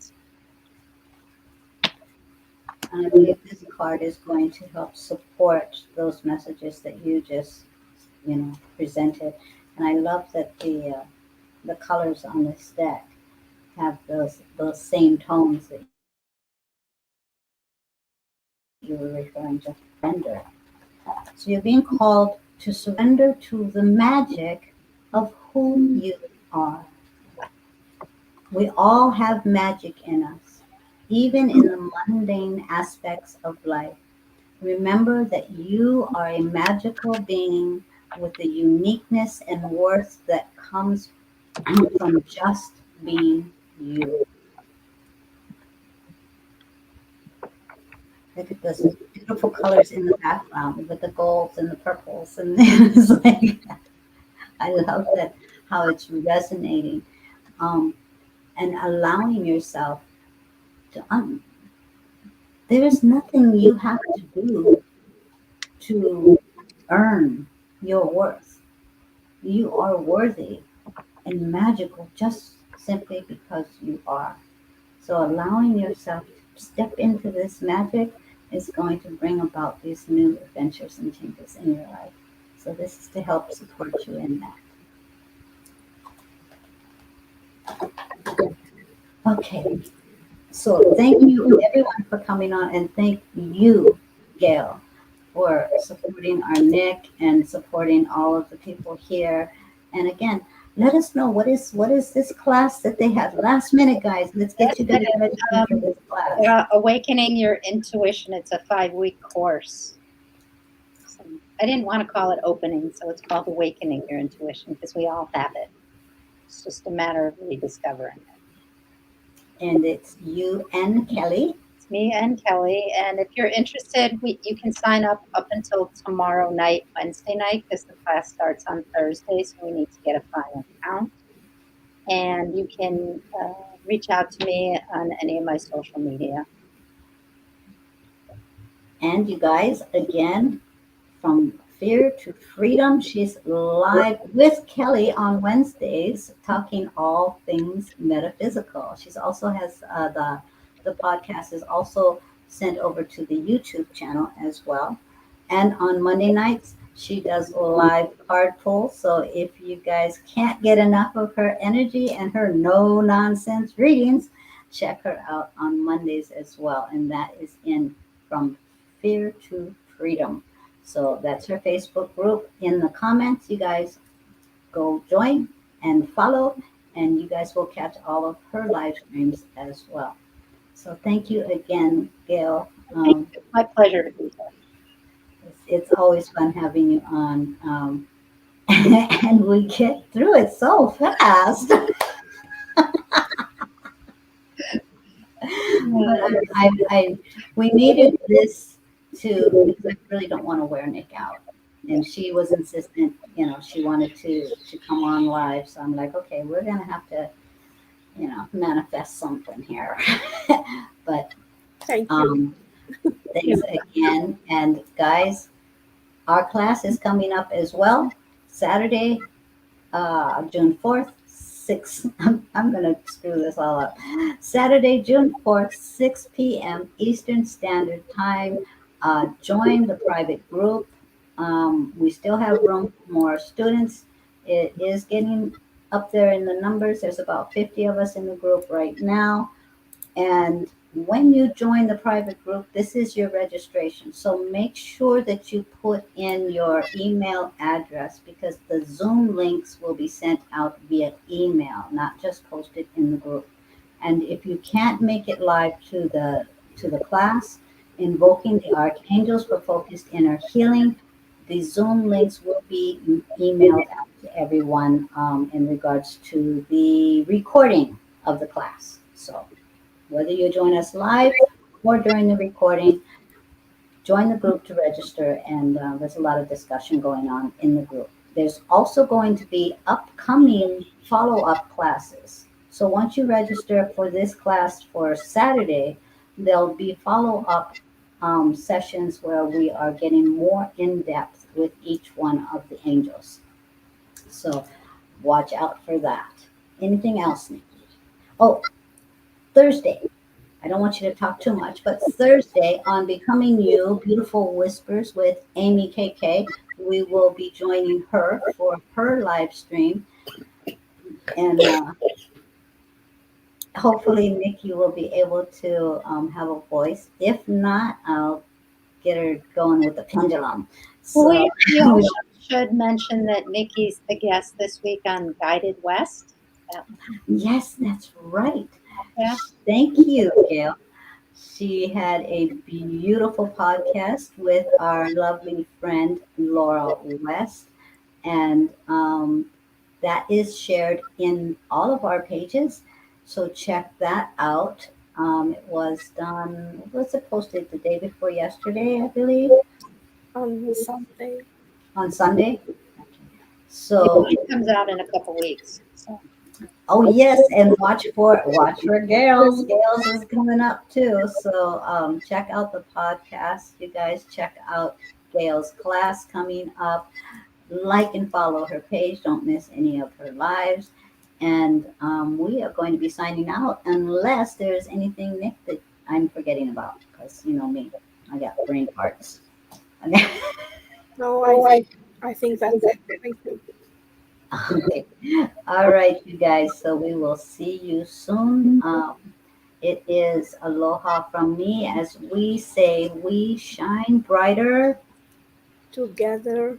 And I believe this card is going to help support those messages that you just, presented. And I love that the colors on this deck have those same tones that you were referring to surrender. So you're being called to surrender to the magic of who you are. We all have magic in us, even in the mundane aspects of life. Remember that you are a magical being with the uniqueness and worth that comes from just being you. Look at those beautiful colors in the background with the golds and the purples, and it's like I love that how it's resonating, um, and allowing yourself to. There is nothing you have to do to earn your worth. You are worthy and magical just simply because you are. So allowing yourself to step into this magic is going to bring about these new adventures and changes in your life. So this is to help support you in that. Okay. So thank you everyone for coming on, and thank you, Gail, for supporting our Nick and supporting all of the people here. And again, let us know what is this class that they have last minute, guys. Let's get That's you guys it. registered for Um, this class. Awakening Your Intuition. It's a 5-week course. So I didn't want to call it opening, so it's called Awakening Your Intuition because we all have it. It's just a matter of rediscovering it. And it's you and Kelly. It's me and Kelly. And if you're interested, you can sign up until tomorrow night, Wednesday night, because the class starts on Thursday. So we need to get a final count. And you can reach out to me on any of my social media. And you guys, again, from fear to freedom. She's live with Kelly on Wednesdays, talking all things metaphysical. She's also has the podcast is also sent over to the YouTube channel as well. And on Monday nights, she does live card pulls. So if you guys can't get enough of her energy and her no nonsense readings, check her out on Mondays as well. And that is in From Fear to Freedom. So that's her Facebook group. In the comments, you guys go join and follow, and you guys will catch all of her live streams as well. So thank you again, Gail. Thank you. My pleasure to be here. It's always fun having you on, and we get through it so fast. But we needed this to because I really don't want to wear Nick out, and she was insistent. She wanted to come on live, so I'm like, okay, we're gonna have to, manifest something here. But Thank you. um, thanks again, and guys, our class is coming up as well, Saturday, June 4th, 6. I'm going to screw this all up. Saturday, June 4th, 6 p.m. Eastern Standard Time. Join the private group. We still have room for more students. It is getting up there in the numbers. There's about 50 of us in the group right now. And when you join the private group, this is your registration. So make sure that you put in your email address because the Zoom links will be sent out via email, not just posted in the group. And if you can't make it live to the class, Invoking the Archangels for Focused Inner Healing, the Zoom links will be emailed out to everyone in regards to the recording of the class. So whether you join us live or during the recording, join the group to register, and there's a lot of discussion going on in the group. There's also going to be upcoming follow up classes. So once you register for this class for Saturday, there'll be follow up sessions where we are getting more in depth with each one of the angels. So watch out for that. Anything else, Nikki? Oh, Thursday. I don't want you to talk too much, but Thursday on Becoming You, Beautiful Whispers with Amy KK, we will be joining her for her live stream. And hopefully, Nikki will be able to have a voice. If not, I'll get her going with the pendulum. Well, So we we also should mention that Nikki's the guest this week on Guided West. Yeah. yes, that's right. Yeah. Thank you, Gail. She had a beautiful podcast with our lovely friend Laura West, and that is shared in all of our pages. So check that out. It was done, was it posted the day before yesterday, I believe, on Sunday. on Sunday? Yeah, So, mine comes out in a couple weeks. So oh yes, and watch for Gales. Gales is coming up too. So check out the podcast, you guys. Check out Gail's class coming up. Like and follow her page. Don't miss any of her lives. And we are going to be signing out unless there's anything, Nick, that I'm forgetting about. Because you know me, I got brain parts. Okay. No, I think that's it. Thank you. Okay. All right, you guys. So we will see you soon. It is aloha from me as we say, we shine brighter Together,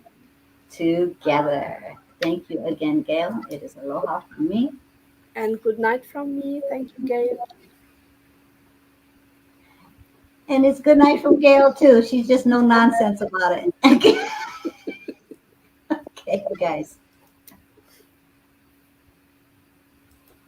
together. Thank you again, Gail. It is aloha from me. and good night from me. Thank you, Gail. And it's good night from Gail, too. She's just no nonsense about it. Okay, okay, guys.